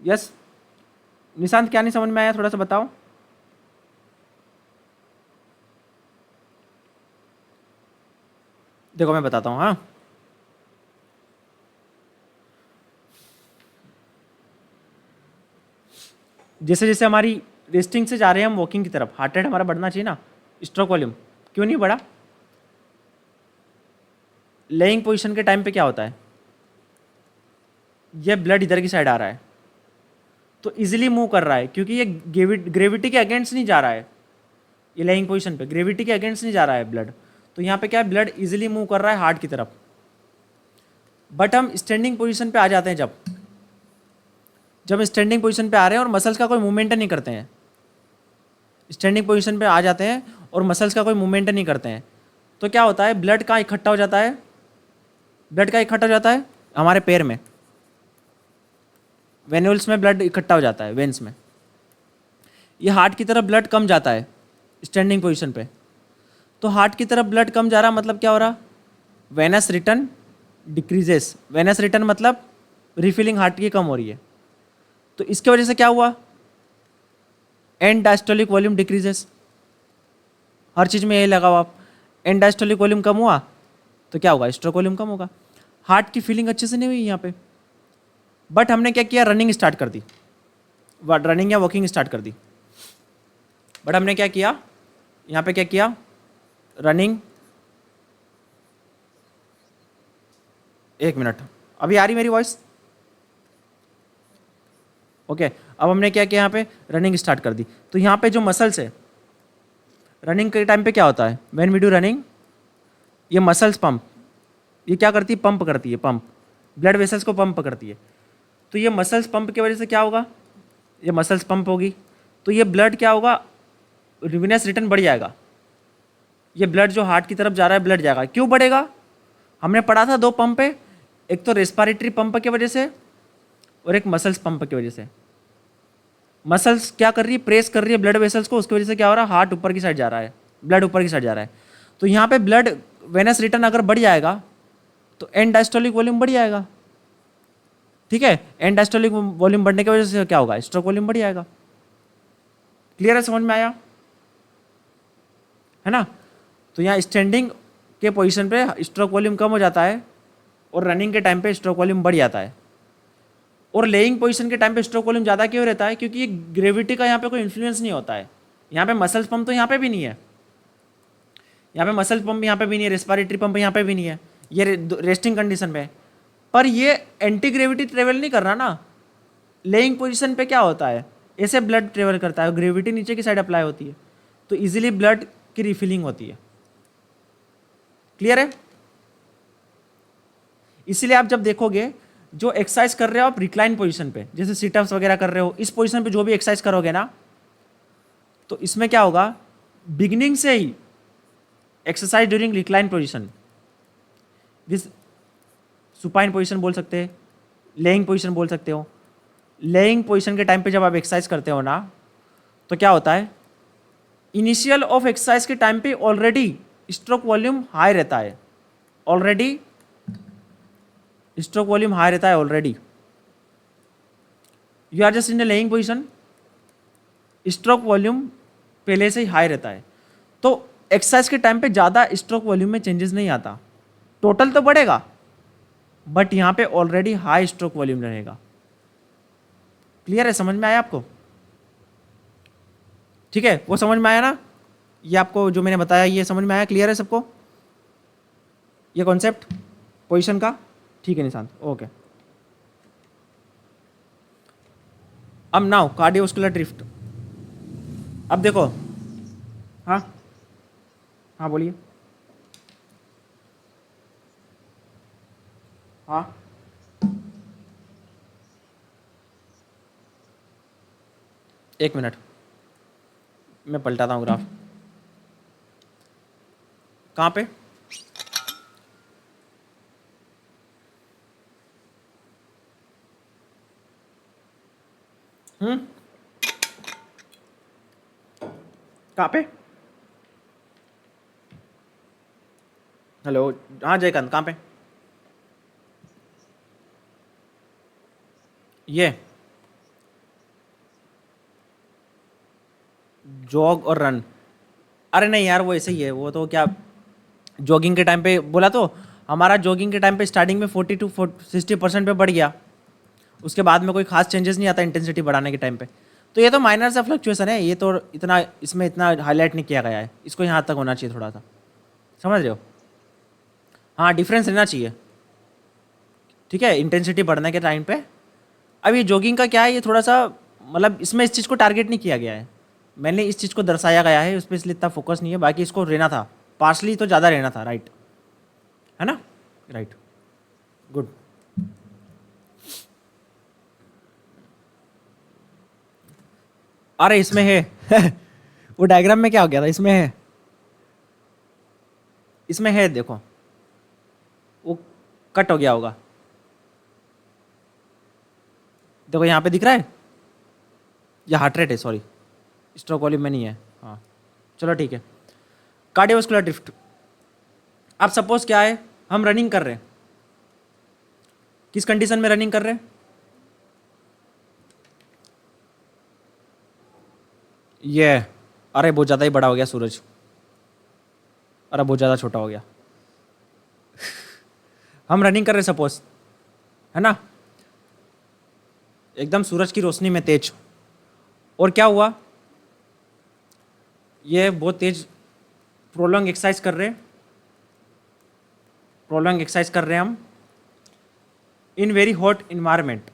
S1: यस, निशांत क्या नहीं समझ में आया, थोड़ा सा बताओ। देखो मैं बताता हूँ, हाँ। जैसे जैसे हमारी रेस्टिंग से जा रहे हैं हम वॉकिंग की तरफ, हार्ट रेट हमारा बढ़ना चाहिए ना, स्ट्रोक वॉल्यूम क्यों नहीं बढ़ा? लेइंग पोजीशन के टाइम पे क्या होता है, ये ब्लड इधर की साइड आ रहा है तो इजीली मूव कर रहा है, क्योंकि ये ग्रेविटी के अगेंस्ट नहीं जा रहा है। ये लेइंग पोजीशन पे ग्रेविटी के अगेंस्ट नहीं जा रहा है ब्लड, तो यहाँ पे क्या है, ब्लड इजीली मूव कर रहा है हार्ट की तरफ। बट हम स्टैंडिंग पोजीशन पे आ जाते हैं, जब स्टैंडिंग पोजीशन पे आ रहे हैं और मसल्स का कोई मूवमेंट नहीं करते हैं, स्टैंडिंग पोजीशन पे आ जाते हैं और मसल्स का कोई मूवमेंट नहीं करते हैं, तो क्या होता है, ब्लड कहाँ इकट्ठा हो जाता है, ब्लड कहाँ इकट्ठा हो जाता है, हमारे पैर में, वेन्यूल्स में ब्लड इकट्ठा हो जाता है, वेन्स में। ये हार्ट की तरफ ब्लड कम जाता है स्टैंडिंग पोजीशन पे, तो हार्ट की तरफ ब्लड कम जा रहा मतलब क्या हो रहा, Venus return decreases. Venus return मतलब रिफिलिंग हार्ट की कम हो रही है, तो इसके वजह से क्या हुआ, एंड डायस्टोलिक वॉल्यूम डिक्रीजेस। हर चीज़ में यही लगाओ आप, एंड डायस्टोलिक वॉल्यूम कम हुआ तो क्या होगा, स्ट्रोक वॉल्यूम कम होगा। हार्ट की फीलिंग अच्छे से नहीं हुई यहाँ पे, बट हमने क्या किया, रनिंग स्टार्ट कर दी, रनिंग या वॉकिंग स्टार्ट कर दी। बट हमने क्या किया, यहाँ पे क्या किया, रनिंग। एक मिनट, अभी आ रही मेरी वॉइस? ओके, अब हमने क्या किया, यहाँ पे रनिंग स्टार्ट कर दी। तो यहाँ पे जो मसल्स है, रनिंग के टाइम पे क्या होता है, व्हेन वी डू रनिंग, ये मसल्स पंप, ये क्या करती है, पंप करती है, पंप ब्लड वेसल्स को पंप करती है। तो ये मसल्स पंप की वजह से क्या होगा, ये मसल्स पंप होगी तो ये ब्लड क्या होगा, वेनस रिटर्न बढ़ जाएगा। ये ब्लड जो हार्ट की तरफ जा रहा है ब्लड जाएगा। क्यों बढ़ेगा, हमने पढ़ा था दो पंप है, एक तो रेस्पिरेटरी पंप की वजह से और एक मसल्स पंप की वजह से। मसल्स क्या कर रही है, प्रेस कर रही है ब्लड वेसल्स को, उसकी वजह से क्या हो रहा है, हार्ट ऊपर की साइड जा रहा है, ब्लड ऊपर की साइड जा रहा है। तो यहाँ पे ब्लड वेनस रिटर्न अगर बढ़ जाएगा तो एंड डायस्टोलिक वॉल्यूम बढ़ जाएगा, ठीक है। एंड डायस्टोलिक वॉल्यूम बढ़ने की वजह से क्या होगा, स्ट्रोक वॉल्यूम बढ़ जाएगा। क्लियर है, समझ में आया है ना? तो यहाँ स्टैंडिंग के पोजीशन पे स्ट्रोक वॉल्यूम कम हो जाता है और रनिंग के टाइम पे स्ट्रोक वॉल्यूम बढ़ जाता है। और लेइंग पोजीशन के टाइम पे स्ट्रोक वॉल्यूम ज़्यादा क्यों रहता है, क्योंकि ये ग्रेविटी का यहाँ पे कोई इन्फ्लुएंस नहीं होता है। यहाँ पे मसल्स पंप तो यहाँ पे भी नहीं है, यहाँ पे मसल पंप यहाँ पे भी नहीं है, रेस्पिरेटरी पंप यहाँ पे भी नहीं है, ये रेस्टिंग कंडीशन पे है। पर ये एंटी ग्रेविटी ट्रेवल नहीं कर रहा ना, लेइंग पोजीशन पे क्या होता है, ऐसे ब्लड ट्रेवल करता है, ग्रेविटी नीचे की साइड अप्लाई होती है, तो इजीली ब्लड की रिफिलिंग होती है। क्लियर है? इसीलिए आप जब देखोगे जो एक्सरसाइज कर रहे हो आप रिक्लाइन पोजीशन पे, जैसे सिटअप्स वगैरह कर रहे हो, इस पोजीशन पे जो भी एक्सरसाइज करोगे ना, तो इसमें क्या होगा, बिगिनिंग से ही exercise during recline position, this supine position बोल सकते हैं, लेइंग पोजीशन बोल सकते हो। लेइंग पोजीशन के टाइम पे जब आप एक्सरसाइज करते हो ना, तो क्या होता है, इनिशियल ऑफ एक्सरसाइज के टाइम पे ऑलरेडी स्ट्रोक वॉल्यूम हाई रहता है, ऑलरेडी स्ट्रोक वॉल्यूम हाई रहता है already. You are just in the laying position, stroke volume पहले से ही हाई रहता है, तो एक्सरसाइज के टाइम पे ज़्यादा स्ट्रोक वॉल्यूम में चेंजेस नहीं आता, टोटल तो बढ़ेगा बट यहाँ पे ऑलरेडी हाई स्ट्रोक वॉल्यूम रहेगा। क्लियर है? समझ में आया आपको? ठीक है, वो समझ में आया ना, ये आपको जो मैंने बताया ये समझ में आया? क्लियर है सबको ये कॉन्सेप्ट पोजीशन का? ठीक है निशांत, ओके। अब नाउ कार्डियोवास्कुलर ड्रिफ्ट। अब देखो, हाँ हाँ बोलिए। हाँ एक मिनट, मैं पलटाता हूँ ग्राफ। कहाँ पे? कहाँ पे? हेलो, हाँ जयकांत, कहाँ पे? ये जॉग और रन, अरे नहीं यार वो ऐसे ही है, वो तो क्या, जॉगिंग के टाइम पे बोला तो हमारा जॉगिंग के टाइम पे स्टार्टिंग में 40 to 60% पे बढ़ गया, उसके बाद में कोई खास चेंजेस नहीं आता इंटेंसिटी बढ़ाने के टाइम पे। तो ये तो माइनर सा फ्लक्चुएशन है, ये तो इतना इसमें इतना हाईलाइट नहीं किया गया है, इसको यहाँ तक होना चाहिए थोड़ा सा, समझ रहे हो? हाँ डिफरेंस रहना चाहिए, ठीक है, इंटेंसिटी बढ़ने के टाइम पे। अब ये जॉगिंग का क्या है, ये थोड़ा सा मतलब इसमें इस चीज़ को टारगेट नहीं किया गया है, मैंने इस चीज़ को दर्शाया गया है, उस पर इसलिए इतना फोकस नहीं है, बाकी इसको रहना था पार्सली तो ज़्यादा रहना था, राइट है ना? Right, good. अरे इसमें है वो डायग्राम में क्या हो गया था, इसमें है, इसमें है देखो, वो कट हो गया होगा, देखो यहाँ पे दिख रहा है, या हार्ट रेट है, सॉरी स्ट्रोक वॉल्यूम में नहीं है, हाँ चलो ठीक है। कार्डियोवास्कुलर ड्रिफ्ट, अब सपोज क्या है, हम रनिंग कर रहे हैं, किस कंडीशन में रनिंग कर रहे हैं, ये, अरे बहुत ज़्यादा ही बड़ा हो गया सूरज, अरे बहुत ज़्यादा छोटा हो गया हम रनिंग कर रहे सपोज, है ना, एकदम सूरज की रोशनी में तेज, और क्या हुआ, ये बहुत तेज प्रोलॉन्ग एक्सरसाइज कर रहे हैं, प्रोलॉन्ग एक्सरसाइज कर रहे हैं हम in very hot environment,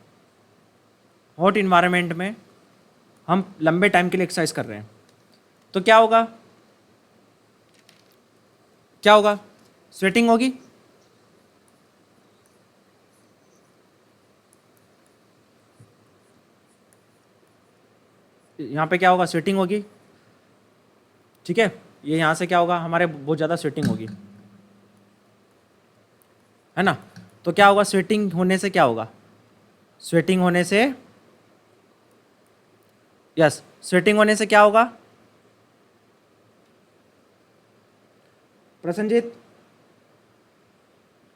S1: hot environment में हम लंबे टाइम के लिए एक्सरसाइज कर रहे हैं, तो क्या होगा, क्या होगा, स्वेटिंग होगी, यहाँ पे क्या होगा, स्वेटिंग होगी, ठीक है, ये यहाँ से क्या होगा, हमारे बहुत ज़्यादा स्वेटिंग होगी, है ना? तो क्या होगा, स्वेटिंग होने से क्या होगा, स्वेटिंग होने से, यस स्वेटिंग होने से क्या होगा, प्रसन्नजीत,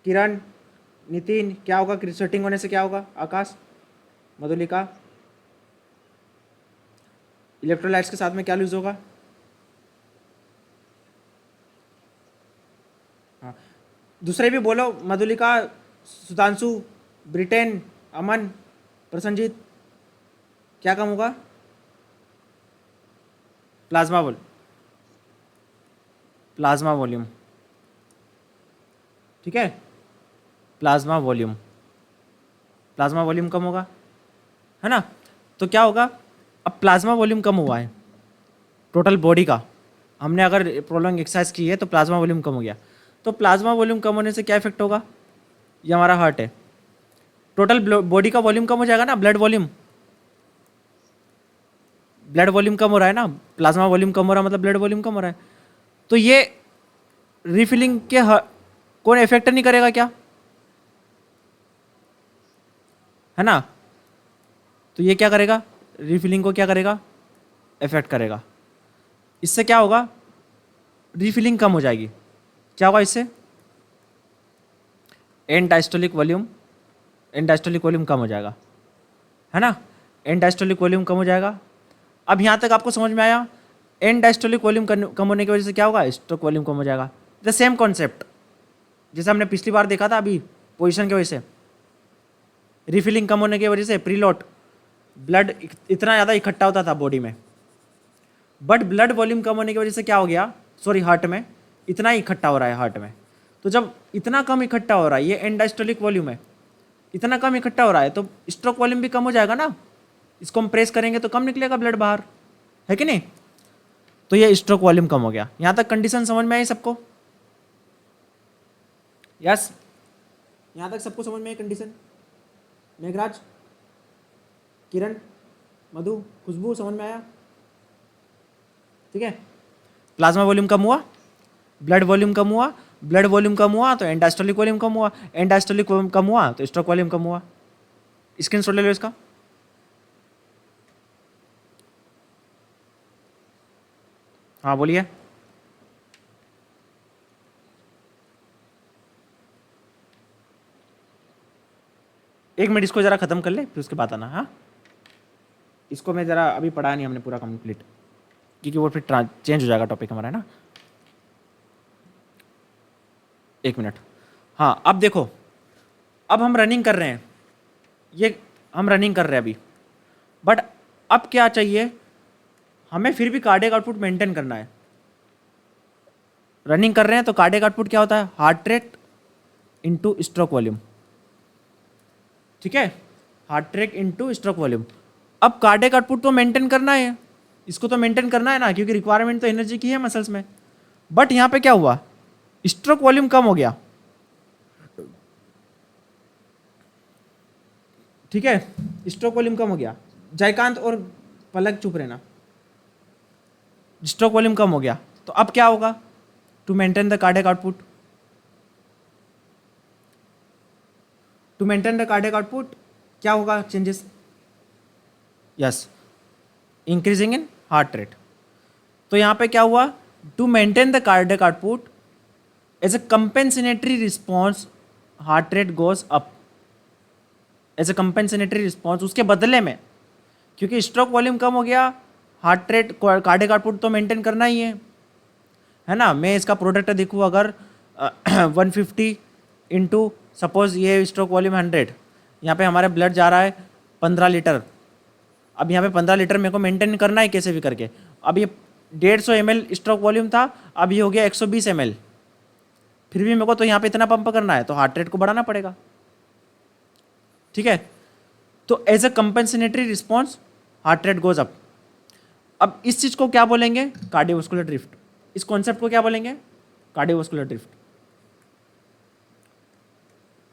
S1: किरण, नितिन, क्या होगा स्वेटिंग होने से, क्या होगा, आकाश, मधुलिका, इलेक्ट्रोलाइट्स के साथ में क्या लूज होगा, हाँ दूसरे भी बोलो, मधुलिका, सुधांशु, ब्रिटेन, अमन, प्रसन्नजीत, क्या कम होगा, प्लाज्मा वॉल्यूम, प्लाज्मा वॉल्यूम, ठीक है, प्लाज्मा वॉल्यूम, प्लाज्मा वॉल्यूम कम होगा, है ना। तो क्या होगा, अब प्लाज्मा वॉल्यूम कम हुआ है टोटल बॉडी का, हमने अगर प्रोलॉन्ग एक्सरसाइज की है तो प्लाज्मा वॉल्यूम कम हो गया। तो प्लाज्मा वॉल्यूम कम होने से क्या इफेक्ट होगा, ये हमारा हार्ट है, टोटल बॉडी का वॉल्यूम कम हो जाएगा ना, ब्लड वॉल्यूम, ब्लड वॉल्यूम कम हो रहा है ना, प्लाज्मा वॉल्यूम कम हो रहा है मतलब ब्लड वॉल्यूम कम हो रहा है। तो ये रिफिलिंग के कौन इफेक्ट नहीं करेगा क्या, है ना। तो ये क्या करेगा, रिफिलिंग को क्या करेगा, इफेक्ट करेगा। इससे क्या होगा, रिफिलिंग कम हो जाएगी। क्या होगा इससे, end diastolic volume, end diastolic volume कम हो जाएगा, है ना, एंड डायस्टोलिक वॉल्यूम कम हो जाएगा। अब यहाँ तक आपको समझ में आया, एंड डायस्टोलिक वॉल्यूम कम होने की वजह से क्या होगा, स्ट्रोक वॉल्यूम कम हो जाएगा। द सेम कॉन्सेप्ट जैसे हमने पिछली बार देखा था, अभी पोजीशन की वजह से, रिफिलिंग कम होने की वजह से प्रीलोड ब्लड इतना ज़्यादा इकट्ठा होता था बॉडी में, बट ब्लड वॉल्यूम कम होने की वजह से क्या हो गया, सॉरी हार्ट में इतना ही इकट्ठा हो रहा है हार्ट में। तो जब इतना कम इकट्ठा हो रहा है, ये एंड डायस्टोलिक वॉल्यूम है, इतना कम इकट्ठा हो रहा है तो स्ट्रोक वॉल्यूम भी कम हो जाएगा ना, इसको हम प्रेस करेंगे तो कम निकलेगा ब्लड बाहर, है कि नहीं। तो ये स्ट्रोक वॉल्यूम कम हो गया। यहाँ तक कंडीशन समझ में आई सबको, यस, यहाँ तक सबको समझ में आई कंडीशन। मेघराज, किरण, मधु, खुशबू, समझ में आया, ठीक है। प्लाज्मा वॉल्यूम कम हुआ, ब्लड वॉल्यूम कम हुआ, ब्लड वॉल्यूम कम हुआ तो एंडास्टोलिक वॉल्यूम कम हुआ, एंडास्टोलिक वॉल्यूम कम हुआ तो स्ट्रोक वॉल्यूम कम हुआ। स्क्रीनशॉट ले लो इसका। हाँ बोलिए। एक मिनट इसको जरा खत्म कर ले फिर उसके बाद आना। हाँ, इसको मैं जरा अभी पढ़ा नहीं हमने पूरा कंप्लीट, क्योंकि वो फिर चेंज हो जाएगा टॉपिक हमारा, है ना। एक मिनट। हाँ अब देखो, अब हम रनिंग कर रहे हैं, ये हम रनिंग कर रहे हैं अभी, बट अब क्या चाहिए हमें, फिर भी कार्डियक आउटपुट मेंटेन करना है। रनिंग कर रहे हैं तो कार्डियक आउटपुट क्या होता है, heart rate into stroke volume, ठीक है, heart rate into stroke volume. अब कार्डियक आउटपुट तो मेंटेन करना है, इसको तो मेंटेन करना है ना, क्योंकि रिक्वायरमेंट तो एनर्जी की है मसल्स में। बट यहाँ पे क्या हुआ, स्ट्रोक वॉल्यूम कम हो गया, ठीक है, स्ट्रोक वॉल्यूम कम हो गया। जयकांत और पलक चुप रहना। स्ट्रोक वॉल्यूम कम हो गया तो अब क्या होगा, to maintain the cardiac output, to maintain the cardiac output क्या होगा changes, yes, increasing in heart rate. तो यहां पे क्या हुआ, to maintain the cardiac output as a compensatory response heart rate goes up, as a compensatory response, उसके बदले में, क्योंकि स्ट्रोक वॉल्यूम कम हो गया, हार्ट रेट कार्डियक आउटपुट तो मेंटेन करना ही है ना। मैं इसका प्रोडक्ट देखूँ अगर 150 इंटू सपोज ये स्ट्रोक वॉल्यूम 100, यहाँ पे हमारे ब्लड जा रहा है 15 लीटर, अब यहाँ पे 15 लीटर मेरे को मेंटेन करना है कैसे भी करके। अब ये 150 ml स्ट्रोक वॉल्यूम था, अब ये हो गया 120 ml, फिर भी मेरे को तो यहाँ पे इतना पंप करना है तो हार्ट रेट को बढ़ाना पड़ेगा, ठीक है। तो as a compensatory response heart rate goes up. अब इस चीज़ को क्या बोलेंगे, कार्डियोवास्कुलर ड्रिफ्ट, इस कॉन्सेप्ट को क्या बोलेंगे, कार्डियोवास्कुलर ड्रिफ्ट।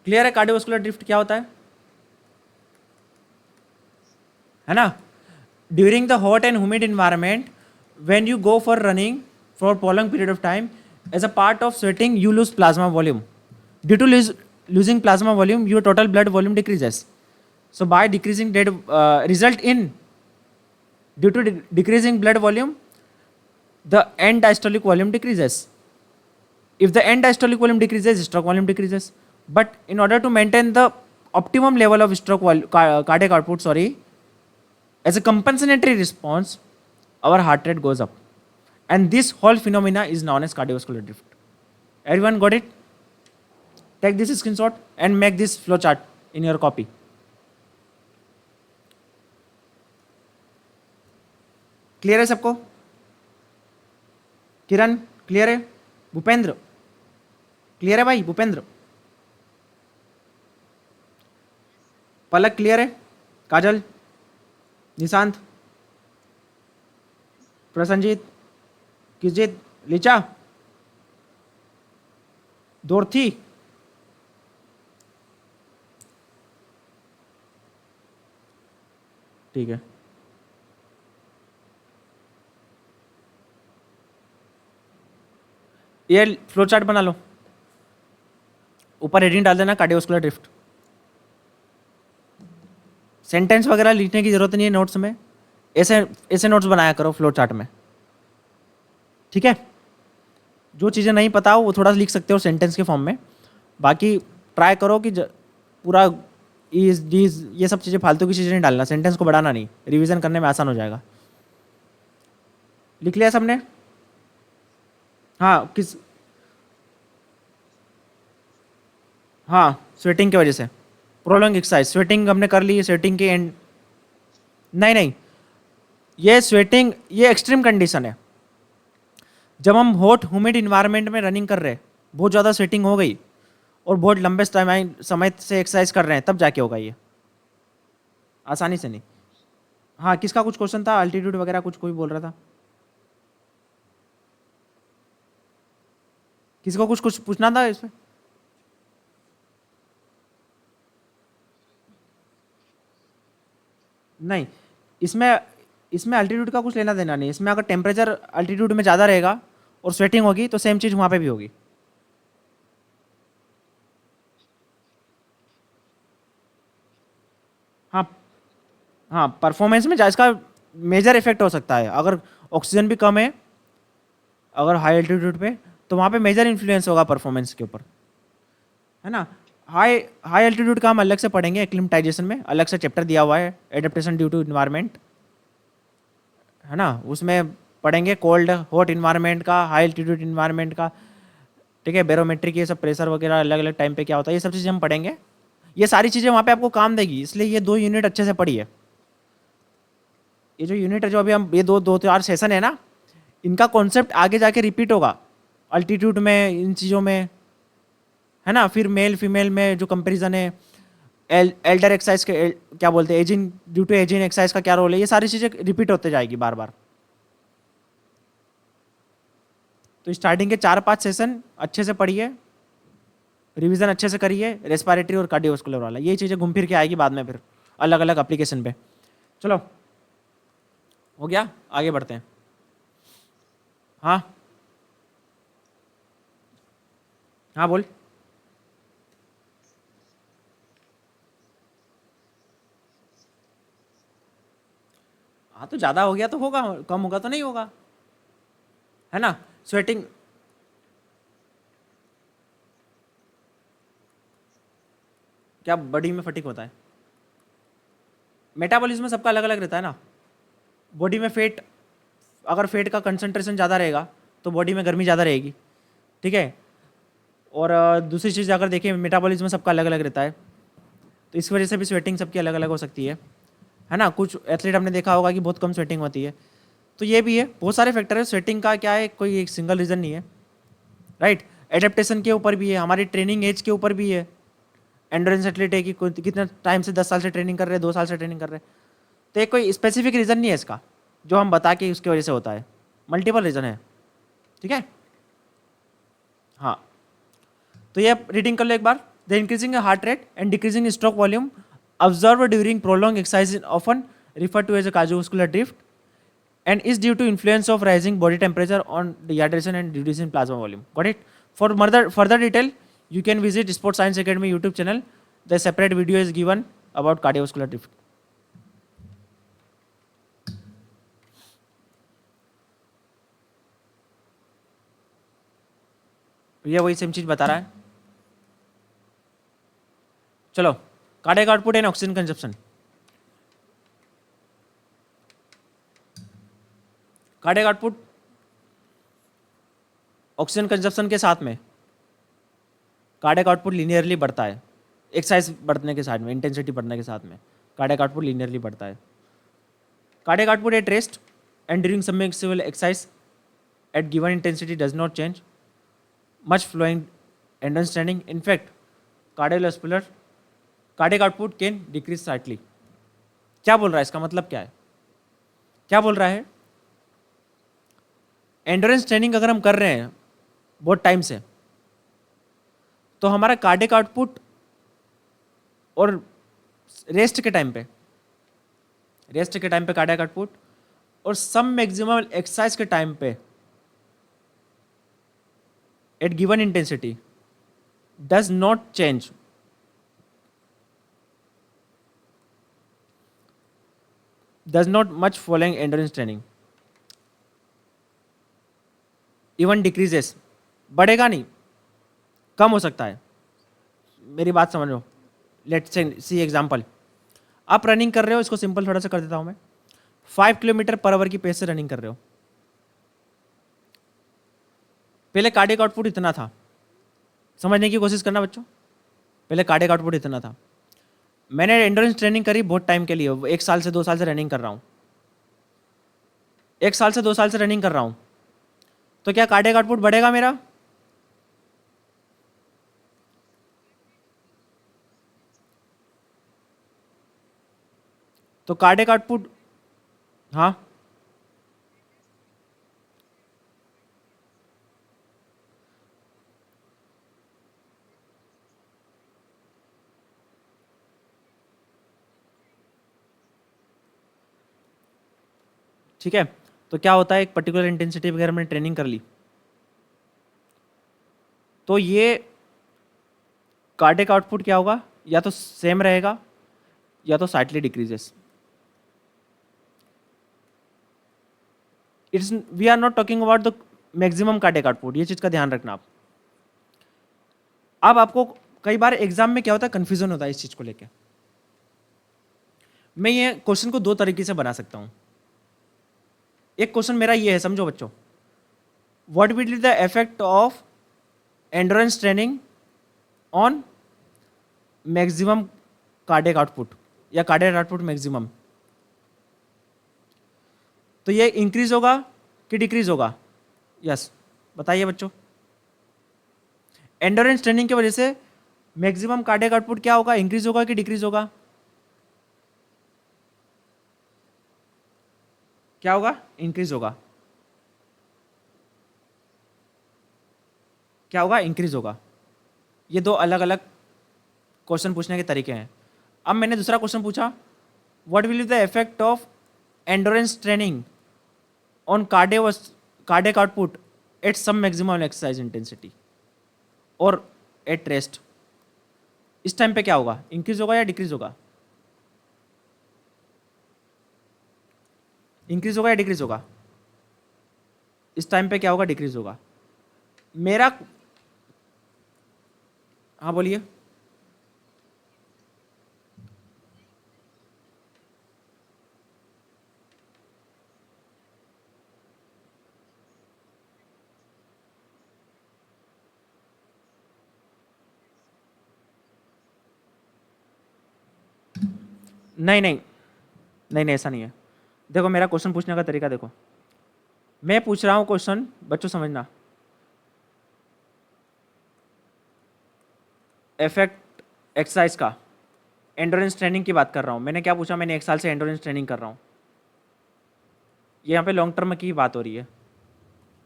S1: क्लियर है कार्डियोवास्कुलर ड्रिफ्ट क्या होता है ना। During the hot and humid environment, when you go for running for prolonged period of time, as a part of sweating you lose plasma volume. Due to losing plasma volume, your total blood volume decreases. So by decreasing result in, due to decreasing blood volume, the end diastolic volume decreases. If the end diastolic volume decreases, stroke volume decreases. But in order to maintain the optimum level of stroke cardiac output, as a compensatory response, our heart rate goes up. And this whole phenomena is known as cardiovascular drift. Everyone got it? Take this screenshot and make this flowchart in your copy. Clear है सबको? किरण clear है? Bhupendra clear है भाई? भूपेंद्र, पलक clear है? काजल, निशांत, प्रसन्नजीत, किसजीत, लिचा, दोर्थी, ठीक है। ये flow chart बना लो, ऊपर हेडिंग डाल देना कार्डियोवास्कुलर ड्रिफ्ट। सेंटेंस वगैरह लिखने की जरूरत नहीं है नोट्स में, ऐसे ऐसे नोट्स बनाया करो फ्लो चार्ट में, ठीक है। जो चीज़ें नहीं पता हो वो थोड़ा सा लिख सकते हो सेंटेंस के फॉर्म में, बाकी ट्राई करो कि पूरा इज डीज ये सब चीज़ें फालतू की चीज़ें नहीं डालना, सेंटेंस को बढ़ाना नहीं, रिवीजन करने में आसान हो जाएगा। लिख लिया सबने? हाँ किस, हाँ स्वेटिंग की वजह से प्रोलॉन्ग एक्सरसाइज, स्वेटिंग हमने कर ली, स्वेटिंग के एंड, नहीं नहीं, ये स्वेटिंग ये एक्सट्रीम कंडीशन है, जब हम हॉट ह्यूमिड इन्वायरमेंट में रनिंग कर रहे हैं, बहुत ज़्यादा स्वेटिंग हो गई और बहुत लंबे समय से एक्सरसाइज कर रहे हैं, तब जाके होगा ये, आसानी से नहीं। हाँ किसका कुछ क्वेश्चन था, अल्टीट्यूड वगैरह कुछ कोई बोल रहा था, किसी को कुछ कुछ पूछना था इसमें? नहीं, इसमें इसमें अल्टीट्यूड का कुछ लेना देना नहीं, इसमें अगर टेम्परेचर अल्टीट्यूड में ज़्यादा रहेगा और स्वेटिंग होगी तो सेम चीज़ वहाँ पे भी होगी। हाँ हाँ, परफॉर्मेंस में इसका मेजर इफेक्ट हो सकता है, अगर ऑक्सीजन भी कम है अगर हाई एल्टीट्यूड पे, तो वहाँ पे मेजर इन्फ्लुएंस होगा परफॉर्मेंस के ऊपर, है ना। हाई हाई एल्टीट्यूड का हम अलग से पढ़ेंगे, एक्लिमेटाइजेशन में अलग से चैप्टर दिया हुआ है, एडेप्टेशन ड्यू टू इन्वायरमेंट, है ना, उसमें पढ़ेंगे कोल्ड हॉट इन्वायरमेंट का, हाई एल्टीट्यूड इन्वायरमेंट का, ठीक है, बैरोमेट्रिक ये सब प्रेशर वगैरह अलग अलग टाइम पे क्या होता है, ये सब चीज़ें हम पढ़ेंगे। ये सारी चीज़ें वहाँ पे आपको काम देगी, इसलिए ये 2 यूनिट अच्छे से पढ़िए। ये जो यूनिट है, जो अभी हम ये दो दो चार सेशन है ना, इनका कॉन्सेप्ट आगे जाके रिपीट होगा अल्टीट्यूड में, इन चीज़ों में, है ना। फिर मेल फीमेल में जो कंपैरिजन है, एल्डर एक्सरसाइज के क्या बोलते हैं, aging due to aging exercise का क्या रोल है, ये सारी चीज़ें रिपीट होते जाएगी बार बार। तो स्टार्टिंग के 4-5 सेशन अच्छे से पढ़िए, रिवीजन अच्छे से करिए, रेस्पिरेटरी और कार्डियोवास्कुलर वाला, ये चीज़ें घूम फिर के आएगी बाद में फिर अलग अलग एप्लीकेशन पे। चलो हो गया, आगे बढ़ते हैं। हाँ हाँ बोल। हाँ तो ज़्यादा हो गया तो होगा, कम होगा तो नहीं होगा, है ना। स्वेटिंग, क्या बॉडी में फटीक होता है? मेटाबॉलिज्म सबका अलग अलग रहता है ना। बॉडी में फेट, अगर फेट का कंसंट्रेशन ज़्यादा रहेगा तो बॉडी में गर्मी ज़्यादा रहेगी, ठीक है। और दूसरी चीज़ अगर देखें, मेटाबॉलिज्म सबका अलग अलग रहता है, तो इस वजह से भी स्वेटिंग सबकी अलग अलग हो सकती है ना। कुछ एथलीट हमने देखा होगा कि बहुत कम स्वेटिंग होती है, तो ये भी है, बहुत सारे फैक्टर है स्वेटिंग का, क्या है, कोई एक सिंगल रीज़न नहीं है, राइट। एडेप्टेशन के ऊपर भी है, हमारी ट्रेनिंग एज के ऊपर भी है, एंड्योरेंस एथलीट है कि कितना टाइम से 10 साल से ट्रेनिंग कर रहे हैं, 2 साल से ट्रेनिंग कर रहे हैं, तो एक कोई स्पेसिफिक रीज़न नहीं है इसका जो हम बता के उसकी वजह से होता है, मल्टीपल रीज़न है, ठीक है। हाँ तो ये रीडिंग कर लो एक बार। The increasing heart rate and decreasing stroke volume observed during prolonged exercise is often referred to as a cardiovascular drift and is due to influence of rising body temperature on dehydration and reducing plasma volume. Got it? For further detail, you can visit Sports Science Academy YouTube channel. The separate video is given about cardiovascular drift. ये वही same चीज बता रहा है। चलो, cardiac output and oxygen consumption. Cardiac output oxygen consumption के साथ में कार्डियक आउटपुट लीनियरली बढ़ता है, एक्सरसाइज बढ़ने के साथ में, इंटेंसिटी बढ़ने के साथ में कार्डियक आउटपुट लीनियरली बढ़ता है। Cardiac output at rest and during submaximal exercise at given intensity does not change much following endurance training. In fact cardiovascular cardiac output can decrease slightly. क्या बोल रहा है, इसका मतलब क्या है? क्या बोल रहा है, एंड्योरेंस ट्रेनिंग अगर हम कर रहे हैं बहुत टाइम से, तो हमारा कार्डियक आउटपुट और रेस्ट के टाइम पे कार्डियक आउटपुट और सम मैक्सिमम एक्सरसाइज के टाइम पे at given intensity does not change. Does not much following endurance training, even decreases, बढ़ेगा नहीं, कम हो सकता है. मेरी बात समझ लो. Let's see example. आप रनिंग कर रहे हो, इसको सिंपल थोड़ा सा कर देता हूं मैं. 5 किलोमीटर पर आवर की पेस से रनिंग कर रहे हो. पहले कार्डियक आउटपुट इतना था, समझने की कोशिश करना बच्चों. पहले कार्डियक आउटपुट इतना था. मैंने एंड्योरेंस ट्रेनिंग करी बहुत टाइम के लिए, 1 साल से 2 साल से रनिंग कर रहा हूँ. 1 साल से 2 साल से रनिंग कर रहा हूँ, तो क्या कार्डियक आउटपुट बढ़ेगा मेरा? तो कार्डियक आउटपुट, हाँ ठीक है. तो क्या होता है, एक पर्टिकुलर इंटेंसिटी वगैरह मैंने ट्रेनिंग कर ली, तो ये कार्डियक आउटपुट क्या होगा, या तो सेम रहेगा या तो slightly decreases. It's, we are not talking about the maximum cardiac output, ये चीज़ का ध्यान रखना आप. अब आपको कई बार एग्जाम में क्या होता है, कंफ्यूजन होता है इस चीज़ को लेके. मैं ये क्वेश्चन को 2 तरीके से बना सकता हूँ. एक क्वेश्चन मेरा ये है, समझो बच्चों, what will be the effect of endurance training on maximum cardiac output या कार्डियक आउटपुट मैक्सिमम. तो ये इंक्रीज होगा कि डिक्रीज होगा? यस, बताइए बच्चों. एंड्योरेंस ट्रेनिंग की वजह से मैक्सिमम कार्डियक आउटपुट क्या होगा, इंक्रीज होगा कि डिक्रीज होगा? क्या होगा? इंक्रीज होगा. क्या होगा? इंक्रीज होगा. ये 2 अलग अलग क्वेश्चन पूछने के तरीके हैं. अब मैंने दूसरा क्वेश्चन पूछा, what will be the effect of endurance training on cardiac output at some maximum exercise intensity और एट रेस्ट. इस टाइम पे क्या होगा, इंक्रीज होगा या डिक्रीज होगा? इंक्रीज होगा या डिक्रीज होगा? इस टाइम पे क्या होगा, डिक्रीज होगा. मेरा, हाँ बोलिए. नहीं नहीं नहीं नहीं, ऐसा नहीं है. देखो मेरा क्वेश्चन पूछने का तरीका देखो. मैं पूछ रहा हूँ क्वेश्चन, बच्चों समझना, इफेक्ट एक्सरसाइज का, एंड्योरेंस ट्रेनिंग की बात कर रहा हूँ. मैंने क्या पूछा, मैंने 1 साल से एंड्योरेंस ट्रेनिंग कर रहा हूँ. यहाँ पे लॉन्ग टर्म की बात हो रही है,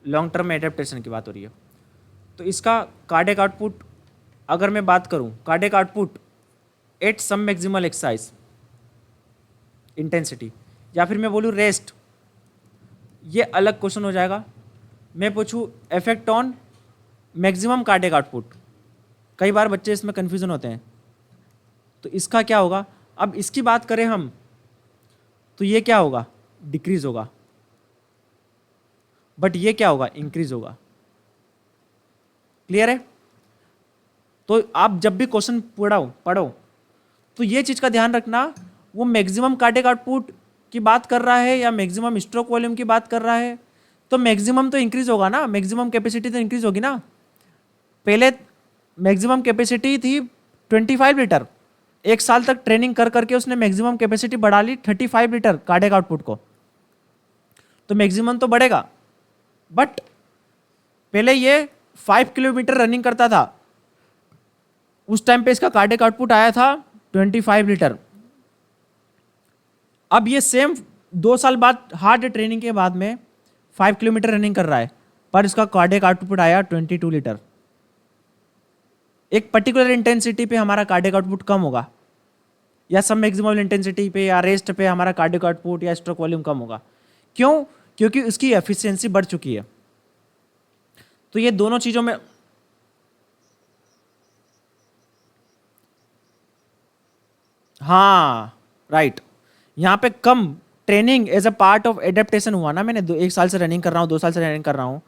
S1: लॉन्ग टर्म एडेप्टेशन की बात हो रही है. तो इसका कार्डियक आउटपुट, अगर मैं बात करूँ cardiac output at some maximal exercise intensity, या फिर मैं बोलूँ रेस्ट, ये अलग क्वेश्चन हो जाएगा. मैं पूछूँ effect on maximum cardiac output, कई बार बच्चे इसमें कन्फ्यूजन होते हैं. तो इसका क्या होगा, अब इसकी बात करें हम, तो ये क्या होगा, डिक्रीज होगा. बट ये क्या होगा, इंक्रीज होगा. क्लियर है? तो आप जब भी क्वेश्चन पढ़ो तो ये चीज़ का ध्यान रखना, वो मैक्सिमम कार्डियक आउटपुट की बात कर रहा है या मैक्सिमम स्ट्रोक वॉल्यूम की बात कर रहा है. तो मैक्सिमम तो इंक्रीज होगा ना, मैक्सिमम कैपेसिटी तो इंक्रीज होगी ना. पहले मैक्सिमम कैपेसिटी थी 25 लीटर, 1 साल तक ट्रेनिंग कर करके उसने मैक्सिमम कैपेसिटी बढ़ा ली 35 लीटर कार्डियक आउटपुट को. तो मैक्सिमम तो बढ़ेगा. बट पहले ये 5 किलोमीटर रनिंग करता था, उस टाइम पे इसका कार्डियक आउटपुट आया था 25 लीटर. अब ये सेम 2 साल बाद हार्ड ट्रेनिंग के बाद में 5 किलोमीटर रनिंग कर रहा है, पर इसका कार्डियक आउटपुट आया 22 लीटर। एक पर्टिकुलर इंटेंसिटी पे हमारा कार्डियक आउटपुट कम होगा, या सब मैक्सिमम इंटेंसिटी पे या रेस्ट पे हमारा कार्डियक आउटपुट या स्ट्रोक वॉल्यूम कम होगा। क्यों? क्योंकि उसकी एफिशिएंसी बढ़ चुकी है। तो ये दोनों चीज़ों में हाँ राइट, यहाँ पे कम training as a part of adaptation हुआ ना। मैंने 1 साल से रनिंग कर रहा हूँ, 2 साल से रनिंग कर रहा हूँ,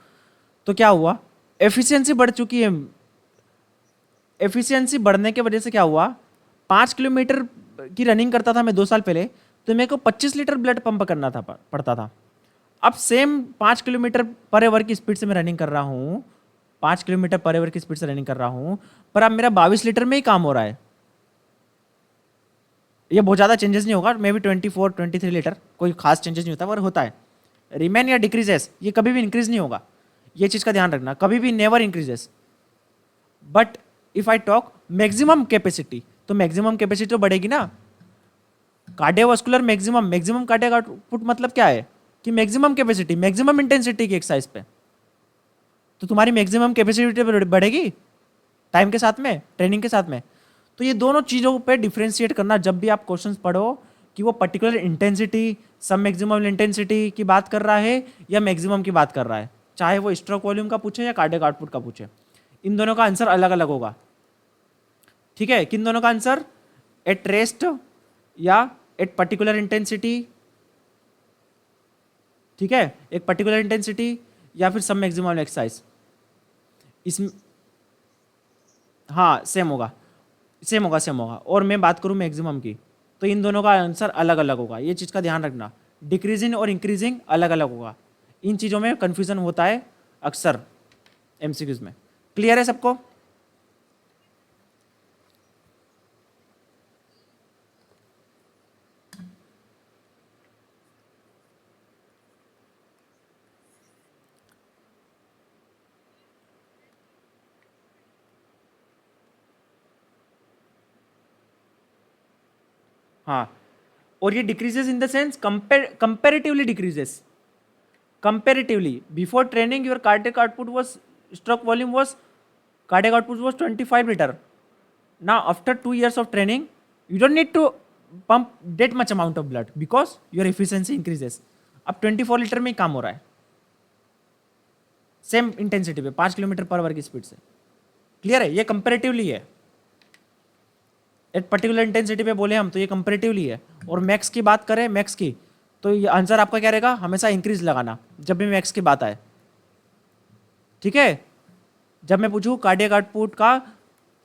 S1: तो क्या हुआ, एफिशिएंसी बढ़ चुकी है। एफिशिएंसी बढ़ने की वजह से क्या हुआ, 5 किलोमीटर की रनिंग करता था मैं 2 साल पहले, तो मेरे को 25 लीटर ब्लड पंप करना था पड़ता था। अब सेम 5 किलोमीटर पर आवर की स्पीड से मैं रनिंग कर रहा हूँ, 5 किलोमीटर पर आवर की स्पीड से रनिंग कर रहा हूँ, पर अब मेरा 22 लीटर में ही काम हो रहा है। ये बहुत ज़्यादा चेंजेस नहीं होगा, मे बी 24-23 लीटर, कोई खास चेंजेस नहीं होता, पर होता है। रिमेन या डिक्रीजेस, ये कभी भी इंक्रीज नहीं होगा, ये चीज़ का ध्यान रखना, कभी भी never increases. But if I talk maximum capacity, तो मैक्सिमम कैपेसिटी तो बढ़ेगी ना। कार्डियोवास्कुलर मैक्सिमम कार्डियक आउटपुट मतलब क्या है कि मैक्सिमम कैपेसिटी, मैक्सिमम इंटेंसिटी की एक्सरसाइज पे, तो तुम्हारी मैक्सिमम कैपेसिटी बढ़ेगी टाइम के साथ में, ट्रेनिंग के साथ में। तो ये दोनों चीज़ों पे डिफ्रेंशिएट करना जब भी आप क्वेश्चंस पढ़ो, कि वो पर्टिकुलर इंटेंसिटी, सब मैक्सिमम इंटेंसिटी की बात कर रहा है या मैक्सिमम की बात कर रहा है, चाहे वो स्ट्रोक वॉल्यूम का पूछे या कार्डियक आउटपुट का पूछे, इन दोनों का आंसर अलग अलग होगा। ठीक है, किन दोनों का आंसर, एट रेस्ट या एट पर्टिकुलर इंटेंसिटी, ठीक है, एक पर्टिकुलर इंटेंसिटी या फिर सब मैक्सिमम एक्सरसाइज, इसमें हाँ सेम होगा, सेम होगा, सेम होगा। और मैं बात करूँ मैक्सिमम की, तो इन दोनों का आंसर अलग अलग होगा, ये चीज़ का ध्यान रखना। डिक्रीजिंग और इंक्रीजिंग अलग अलग होगा, इन चीज़ों में कन्फ्यूजन होता है अक्सर एमसीक्यूज में। क्लियर है सबको? हाँ, और ये decreases in the sense comparatively decreases, comparatively before training your cardiac output was, stroke volume was, cardiac output was 25 liter. Now after 2 years of training you don't need to pump that much amount of blood because your efficiency increases. अब 24 litre में ही काम हो रहा है same intensity पे, 5 kilometre per hour की speed से। Clear है? ये कंपेरेटिवली है, एक पर्टिकुलर इंटेंसिटी पे बोले हम तो ये कंपेरेटिवली है। और मैक्स की बात करें, मैक्स की, तो ये आंसर आपका क्या रहेगा, हमेशा इंक्रीज लगाना जब भी मैक्स की बात आए। ठीक है, जब मैं पूछूं कार्डियक आउटपुट का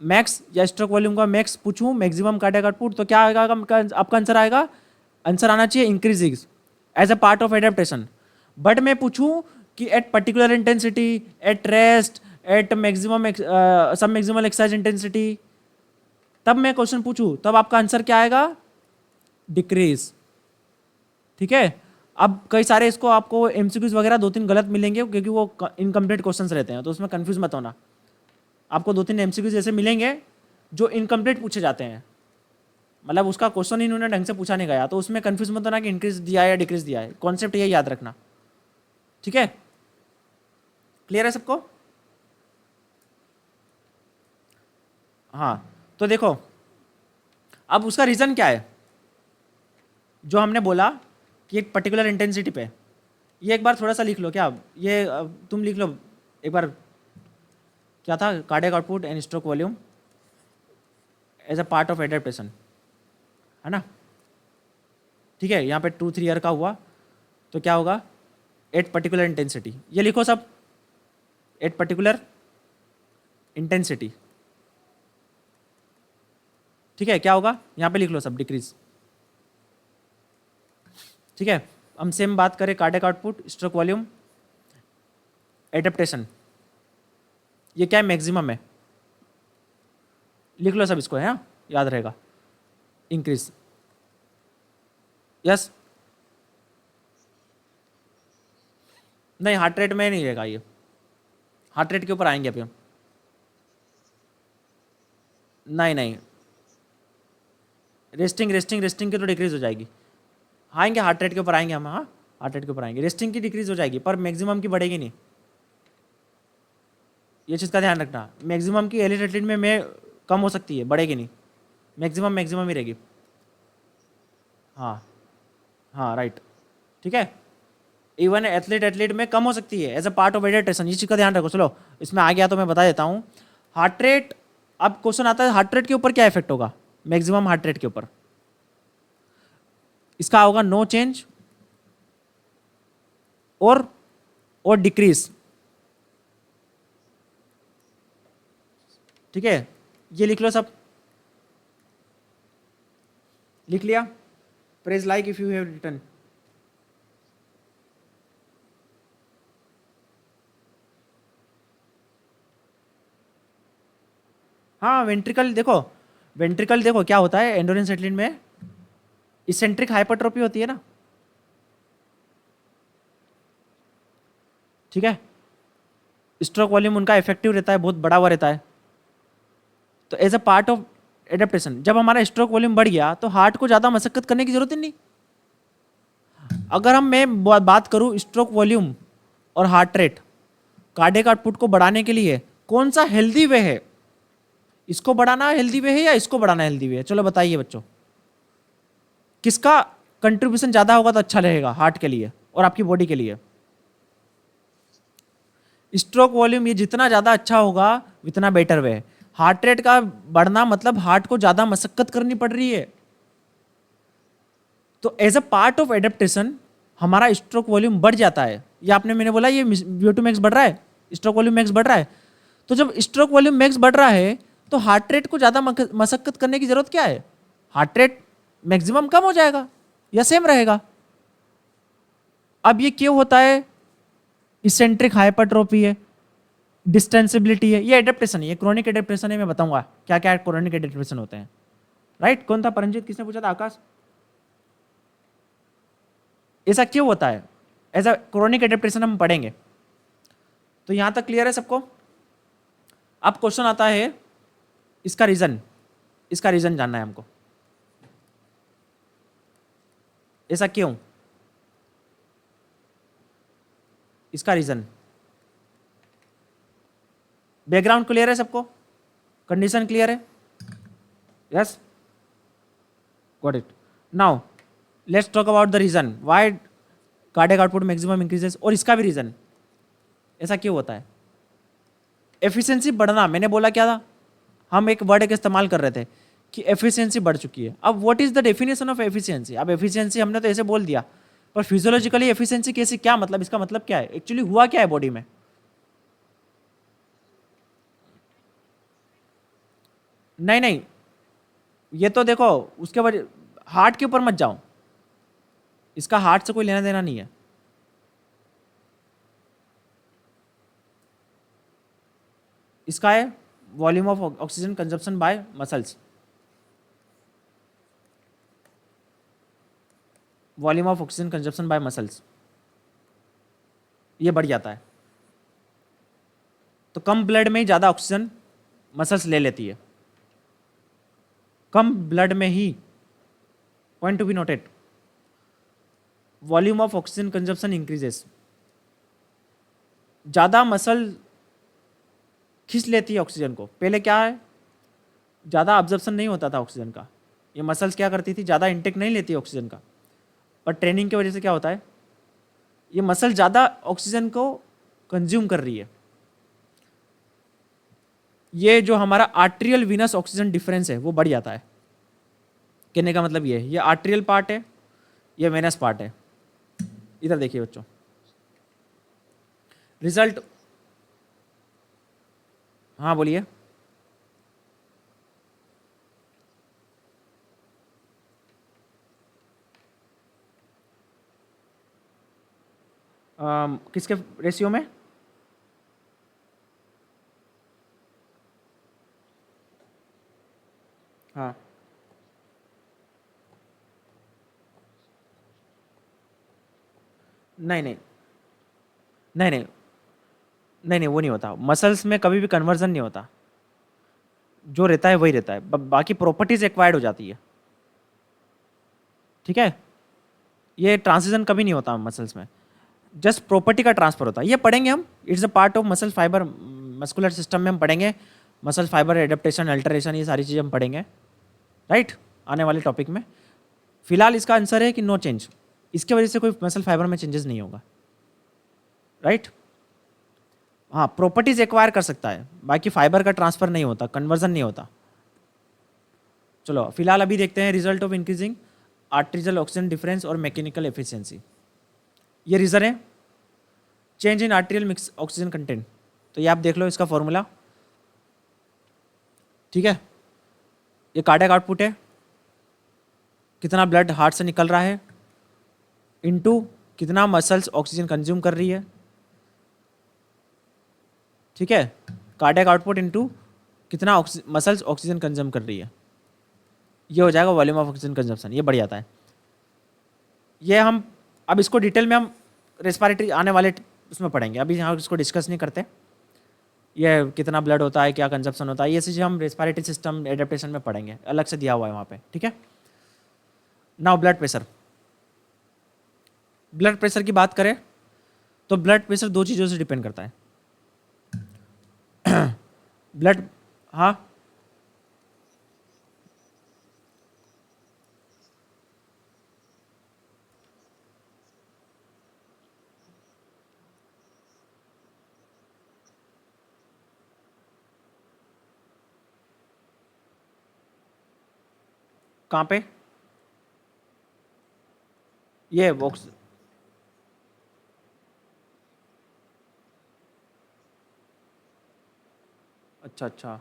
S1: मैक्स या स्ट्रोक वॉल्यूम का मैक्स पूछूं, मैक्सिमम कार्डियक आउटपुट, तो क्या आएगा आपका आंसर आएगा, आंसर आना चाहिए increasing as a part of adaptation. But मैं पूछूं कि at particular intensity, at rest, at maximum submaximal exercise intensity, तब मैं क्वेश्चन पूछूं, तब आपका आंसर क्या आएगा, डिक्रीज। ठीक है, अब कई सारे इसको आपको एमसीक्यूज वगैरह 2-3 गलत मिलेंगे क्योंकि वो इनकम्प्लीट क्वेश्चंस रहते हैं, तो उसमें कंफ्यूज मत होना। आपको 2-3 एमसीक्यूज ऐसे मिलेंगे जो इनकम्प्लीट पूछे जाते हैं, मतलब उसका क्वेश्चन इन्होंने ढंग से पूछा नहीं गया, तो उसमें कंफ्यूज मत होना कि इंक्रीज दिया है या डिक्रीज दिया है, कॉन्सेप्ट ये याद रखना। ठीक है, क्लियर है सबको? हाँ, तो देखो अब उसका रीज़न क्या है, जो हमने बोला कि एक पर्टिकुलर इंटेंसिटी पे, ये एक बार थोड़ा सा लिख लो, क्या ये तुम लिख लो एक बार, क्या था, cardiac output and stroke volume as a part of adaptation, है ना। ठीक है, यहाँ पे 2-3 ईयर का हुआ, तो क्या होगा, एट पर्टिकुलर इंटेंसिटी, ये लिखो सब, एट पर्टिकुलर इंटेंसिटी। ठीक है, क्या होगा, यहाँ पे लिख लो सब, डिक्रीज। ठीक है, हम सेम बात करें cardiac output, stroke volume, adaptation, ये क्या है, मैक्सिमम है, लिख लो सब इसको, है ना, याद रहेगा, इंक्रीज। यस, नहीं हार्ट रेट में नहीं रहेगा, ये हार्ट रेट के ऊपर आएंगे अभी हम। नहीं नहीं, रेस्टिंग रेस्टिंग रेस्टिंग की तो डिक्रीज हो जाएगी। आएंगे हार्ट रेट के ऊपर आएंगे हम, हाँ हार्ट रेट के ऊपर आएंगे। रेस्टिंग की डिक्रीज हो जाएगी पर मैक्सिमम की बढ़ेगी नहीं, ये चीज़ का ध्यान रखना। मैक्सिमम की एलिट एथलीट में कम हो सकती है, बढ़ेगी नहीं, मैक्सिमम मैक्सिमम ही रहेगी। हाँ हाँ राइट, ठीक है। इवन एथलीट एथलीट में कम हो सकती है एज अ पार्ट ऑफ एडिटेशन, इस चीज़ का ध्यान रखो। चलो इसमें आ गया तो मैं बता देता हूँ। हार्ट रेट, अब क्वेश्चन आता है हार्ट रेट के ऊपर क्या इफेक्ट होगा, मैक्सिमम हार्ट रेट के ऊपर इसका होगा नो चेंज और डिक्रीज, ठीक है। ये लिख लो सब, लिख लिया। Phrase like if you have written. हाँ वेंट्रिकल देखो, वेंट्रिकल देखो क्या होता है एंडोरेंस एथलीट में, इसेंट्रिक हाइपरट्रोफी होती है ना, ठीक है। स्ट्रोक वॉल्यूम उनका इफेक्टिव रहता है, बहुत बड़ा हुआ रहता है। तो as a part of adaptation जब हमारा स्ट्रोक वॉल्यूम बढ़ गया तो हार्ट को ज़्यादा मशक्कत करने की जरूरत ही नहीं। अगर मैं बात करूं स्ट्रोक वॉल्यूम और हार्ट रेट, कार्डियक आउटपुट को बढ़ाने के लिए कौन सा हेल्दी वे है, इसको बढ़ाना हेल्दी वे है या इसको बढ़ाना हेल्दी वे है? चलो बताइए बच्चों, किसका कंट्रीब्यूशन ज़्यादा होगा तो अच्छा रहेगा हार्ट के लिए और आपकी बॉडी के लिए? स्ट्रोक वॉल्यूम ये जितना ज़्यादा अच्छा होगा उतना बेटर वे है। हार्ट रेट का बढ़ना मतलब हार्ट को ज़्यादा मशक्कत करनी पड़ रही है। तो as a part of adaptation हमारा स्ट्रोक वॉल्यूम बढ़ जाता है। ये आपने मैंने बोला ये VO2 मैक्स बढ़ रहा है, स्ट्रोक वॉल्यूम मैक्स बढ़ रहा है। तो जब स्ट्रोक वॉल्यूम मैक्स बढ़ रहा है तो हार्ट रेट को ज़्यादा मशक्कत करने की जरूरत क्या है? हार्ट रेट मैक्सिमम कम हो जाएगा या सेम रहेगा? अब ये क्यों होता है? इसेंट्रिक हाइपरट्रोफी है, डिस्टेंसिबिलिटी है, ये एडेप्टेशन है, ये क्रोनिक एडेप्टेशन है। मैं बताऊंगा क्या क्या क्रोनिक एडेप्टेशन होते हैं। राइट, कौन था परंजीत, किसने पूछा था? आकाश। ऐसा क्यों होता है? ऐसा क्रोनिक एडेप्टेशन हम पढ़ेंगे। तो यहां तक क्लियर है सबको? अब क्वेश्चन आता है इसका रीजन, इसका रीजन जानना है हमको, ऐसा क्यों, इसका रीजन। बैकग्राउंड क्लियर है सबको? कंडीशन क्लियर है? Yes, got it. Now let's talk about the reason why cardiac output maximum increases, और इसका भी रीजन, ऐसा क्यों होता है। एफिशिएंसी बढ़ना, मैंने बोला क्या था, हम एक वर्ड का इस्तेमाल कर रहे थे कि एफिशिएंसी बढ़ चुकी है। अब what is the definition of efficiency? अब एफिशिएंसी हमने तो ऐसे बोल दिया, पर फिजियोलॉजिकली एफिशिएंसी कैसे, क्या मतलब, इसका मतलब क्या है, एक्चुअली हुआ क्या है बॉडी में? नहीं नहीं, ये तो देखो उसके वजह, हार्ट के ऊपर मत जाओ, इसका हार्ट से कोई लेना देना नहीं है। इसका है volume of oxygen consumption bye muscles, volume of oxygen consumption bye muscles, ये बढ़ जाता है। तो कम ब्लड में ही ज़्यादा ऑक्सीजन मसल्स ले लेती है, कम ब्लड में ही, point to be noted, volume of oxygen consumption increases, ज़्यादा मसल खींच लेती है ऑक्सीजन को। पहले क्या है, ज़्यादा ऑब्जर्प्शन नहीं होता था ऑक्सीजन का, ये मसल्स क्या करती थी, ज़्यादा इंटेक नहीं लेती ऑक्सीजन का, पर ट्रेनिंग की वजह से क्या होता है, ये मसल ज़्यादा ऑक्सीजन को कंज्यूम कर रही है। ये जो हमारा आर्ट्रियल वीनस ऑक्सीजन डिफरेंस है वो बढ़ जाता है। कहने का मतलब ये आर्ट्रियल पार्ट है, ये वेनस पार्ट है। इधर देखिए बच्चों, रिजल्ट, हाँ बोलिए। किसके रेशियो में? हाँ नहीं नहीं नहीं नहीं नहीं नहीं, वो नहीं होता, मसल्स में कभी भी कन्वर्जन नहीं होता, जो रहता है वही रहता है, बाकी प्रॉपर्टीज एक्वायर्ड हो जाती है, ठीक है। ये ट्रांजिशन कभी नहीं होता मसल्स में, जस्ट प्रॉपर्टी का ट्रांसफर होता है। ये पढ़ेंगे हम, it's a part of muscle fibre, muscular system में हम पढ़ेंगे मसल फाइबर एडेप्टेशन, अल्टरेशन, ये सारी चीज़ें हम पढ़ेंगे, राइट, आने वाले टॉपिक में। फिलहाल इसका आंसर है कि नो चेंज, इसके वजह से कोई मसल फाइबर में चेंजेस नहीं होगा, राइट। हाँ, प्रॉपर्टीज एक्वायर कर सकता है, बाकी फाइबर का ट्रांसफर नहीं होता, कन्वर्जन नहीं होता। चलो फिलहाल अभी देखते हैं result of increasing arterial oxygen difference और मैकेनिकल एफिशिएंसी। ये रीज़न है change in arterial mix oxygen content, तो ये आप देख लो इसका फॉर्मूला, ठीक है। ये कार्डियक आउटपुट है, कितना ब्लड हार्ट से निकल रहा है, इनटू कितना मसल्स ऑक्सीजन कंज्यूम कर रही है, ठीक है। कार्डियक आउटपुट इनटू कितना मसल्स ऑक्सीजन कंज्यूम कर रही है, ये हो जाएगा वॉल्यूम ऑफ ऑक्सीजन कंजम्पशन। ये बढ़ जाता है। ये हम अब इसको डिटेल में हम रेस्पिरेटरी आने वाले उसमें पढ़ेंगे, अभी यहाँ इसको डिस्कस नहीं करते। ये कितना ब्लड होता है, क्या कंजप्शन होता है, ये चीज़ें हम रेस्पिरेटरी सिस्टम एडेप्टेशन में पढ़ेंगे, अलग से दिया हुआ है वहाँ पे, ठीक है। Now blood pressure. Blood pressure की बात करें तो ब्लड प्रेशर दो चीज़ों से डिपेंड करता है। ब्लड, हाँ, कहाँ पे ये बॉक्स, अच्छा अच्छा,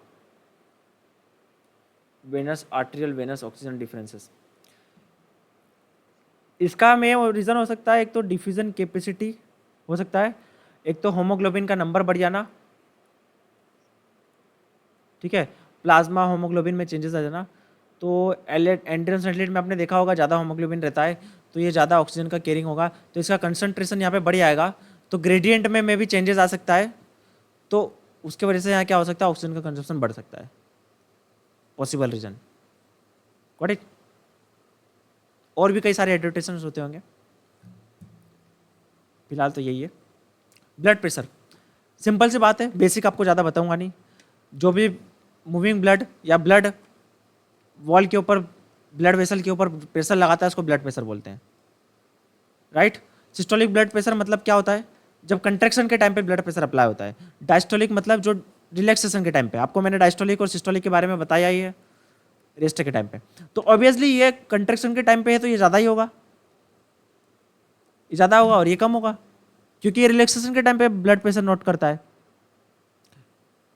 S1: venous arterial venous oxygen differences. इसका में रीज़न हो सकता है, एक तो डिफ्यूजन कैपेसिटी हो सकता है, एक तो होमोग्लोबिन का नंबर बढ़ जाना, ठीक है, प्लाज्मा होमोग्लोबिन में चेंजेस आ जाना। तो एंड्रेस एथलीट में आपने देखा होगा ज़्यादा होमोग्लोबिन रहता है तो ये ज़्यादा ऑक्सीजन का कैरिंग होगा, तो इसका कंसंट्रेशन यहाँ पे बढ़ जाएगा, तो ग्रेडियंट में भी चेंजेस आ सकता है, तो उसके वजह से यहाँ क्या हो सकता है, ऑक्सीजन का कंजप्शन बढ़ सकता है, पॉसिबल रीजन, गॉट इट। और भी कई सारे एडवर्टाइजमेंट होते होंगे, फिलहाल तो यही है। ब्लड प्रेशर सिंपल सी बात है, बेसिक आपको ज़्यादा बताऊंगा नहीं, जो भी मूविंग ब्लड या ब्लड वॉल के ऊपर, ब्लड वेसल के ऊपर प्रेशर लगाता है उसको ब्लड प्रेशर बोलते हैं, राइट। सिस्टोलिक ब्लड प्रेशर मतलब क्या होता है, जब कंट्रैक्शन के टाइम पे ब्लड प्रेशर अप्लाई होता है। डायस्टोलिक मतलब जो रिलैक्सेशन के टाइम पे, आपको मैंने डायस्टोलिक और सिस्टोलिक के बारे में बताया ही है, रेस्ट के टाइम पे। तो ऑब्वियसली ये कंट्रैक्शन के टाइम पे है तो ये ज़्यादा ही होगा, ये ज़्यादा होगा और ये कम होगा, क्योंकि ये रिलैक्सेशन के टाइम पे ब्लड प्रेशर नोट करता है।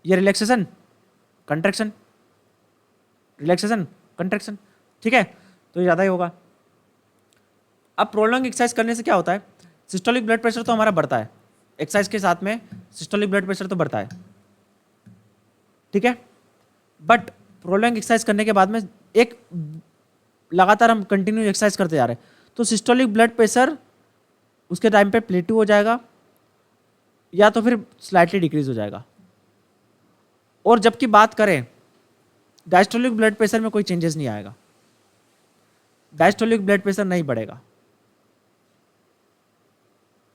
S1: ये रिलैक्सेशन कंट्रैक्शन, रिलैक्सेशन कंट्रैक्शन, ठीक है, तो ये ज़्यादा ही होगा। अब प्रोलॉन्ग एक्सरसाइज करने से क्या होता है, सिस्टोलिक ब्लड प्रेशर तो हमारा बढ़ता है, एक्सरसाइज के साथ में सिस्टोलिक ब्लड प्रेशर तो बढ़ता है, ठीक है। बट प्रोलॉन्ग एक्सरसाइज करने के बाद में एक लगातार हम कंटिन्यू एक्सरसाइज करते जा रहे हैं तो सिस्टोलिक ब्लड प्रेशर उसके टाइम पे प्लेटू हो जाएगा या तो फिर स्लाइटली डिक्रीज हो जाएगा। और जबकि बात करें डायस्टोलिक ब्लड प्रेशर में कोई चेंजेस नहीं आएगा, डायस्टोलिक ब्लड प्रेशर नहीं बढ़ेगा।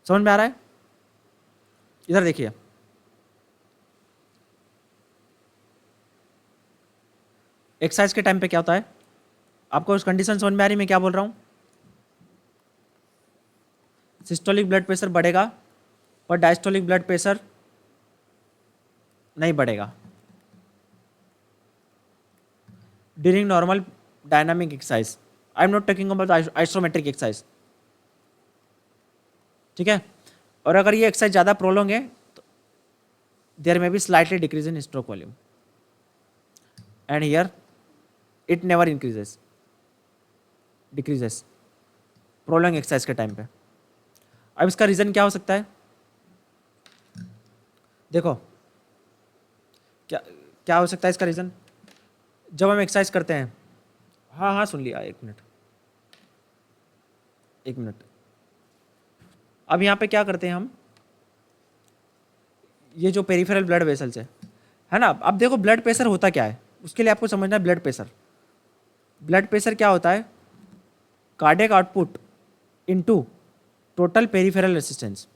S1: समझ में आ रहा है? इधर देखिए, एक्सरसाइज के टाइम पे क्या होता है, आपको उस कंडीशन समझ में आ रही मैं क्या बोल रहा हूं, सिस्टोलिक ब्लड प्रेशर बढ़ेगा पर डायस्टोलिक ब्लड प्रेशर नहीं बढ़ेगा during normal dynamic exercise. I am not talking about isometric exercise, ठीक है। और अगर ये एक्सरसाइज ज़्यादा प्रोलॉन्ग है तो देयर में be slightly decrease in stroke volume and here it never increases, decreases prolong exercise के टाइम पे। अब इसका रीज़न क्या हो सकता है, देखो क्या क्या हो सकता है इसका रीज़न। जब हम एक्सरसाइज करते हैं, हाँ हाँ सुन लिया, एक मिनट। अब यहाँ पे क्या करते हैं हम, ये जो पेरिफेरल ब्लड वेसल्स है ना, अब देखो ब्लड प्रेशर होता क्या है, उसके लिए आपको समझना है ब्लड प्रेशर क्या होता है, cardiac output into total peripheral resistance.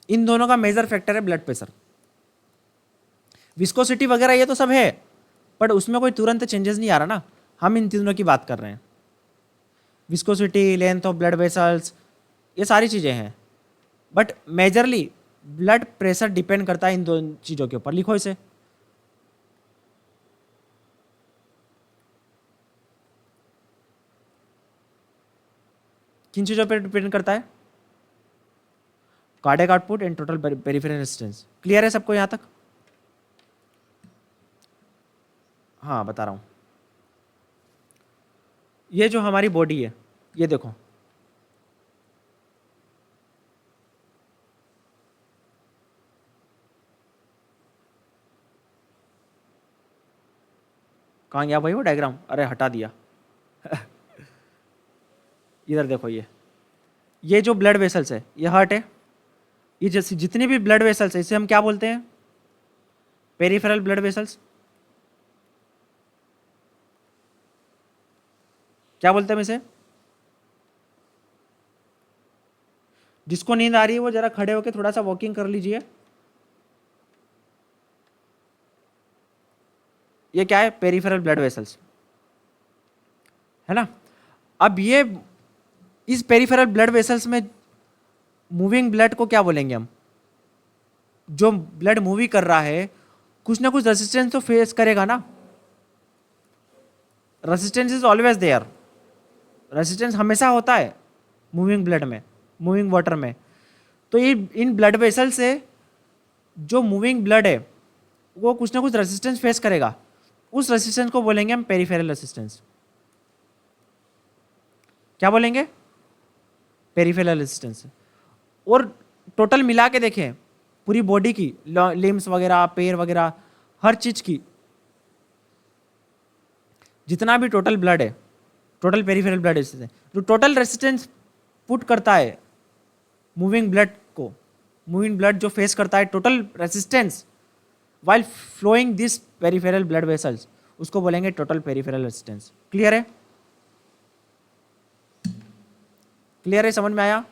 S1: इन दोनों का मेजर फैक्टर है ब्लड प्रेशर। विस्कोसिटी वगैरह ये तो सब है, बट उसमें कोई तुरंत चेंजेस नहीं आ रहा ना, हम इन तीनों की बात कर रहे हैं। Viscosity, length of blood vessels, ये सारी चीज़ें हैं, but majorly blood pressure depend करता है इन दो चीज़ों के ऊपर। लिखो इसे। किन चीज़ों पर डिपेंड करता है? Cardiac output and total peripheral resistance. Clear है सबको यहाँ तक? हाँ बता रहा हूँ। ये जो हमारी बॉडी है, ये देखो, कहाँ गया भाई वो डायग्राम? अरे हटा दिया। इधर देखो, ये जो ब्लड वेसल्स है, ये हार्ट है। ये जैसे जितनी भी ब्लड वेसल्स है, इसे हम क्या बोलते हैं? Peripheral blood vessels. क्या बोलते हैं हम इसे? जिसको नींद आ रही है वो जरा खड़े होकर थोड़ा सा वॉकिंग कर लीजिए। ये क्या है? पेरिफेरल ब्लड वेसल्स, है ना। अब ये इस पेरिफेरल ब्लड वेसल्स में मूविंग ब्लड को क्या बोलेंगे हम? जो ब्लड मूवी कर रहा है, कुछ ना कुछ रेजिस्टेंस तो फेस करेगा ना। Resistance is always there. Resistance हमेशा होता है मूविंग ब्लड में, मूविंग वाटर में। तो ये इन ब्लड वेसल से जो मूविंग ब्लड है वो कुछ ना कुछ रेजिस्टेंस फेस करेगा। उस रेजिस्टेंस को बोलेंगे हम पेरिफेरल रेजिस्टेंस। क्या बोलेंगे? Peripheral resistance. और टोटल मिला के देखें पूरी बॉडी की, लिम्स वगैरह, पैर वगैरह, हर चीज की, जितना भी टोटल ब्लड है, टोटल पेरिफेरल ब्लड रेजिस्टेंस, जो टोटल रेजिस्टेंस पुट करता है मूविंग ब्लड को, मूविंग ब्लड जो फेस करता है total resistance while flowing this peripheral blood vessels, उसको बोलेंगे टोटल पेरिफेरल रेजिस्टेंस। क्लियर है? क्लियर है? समझ में आया?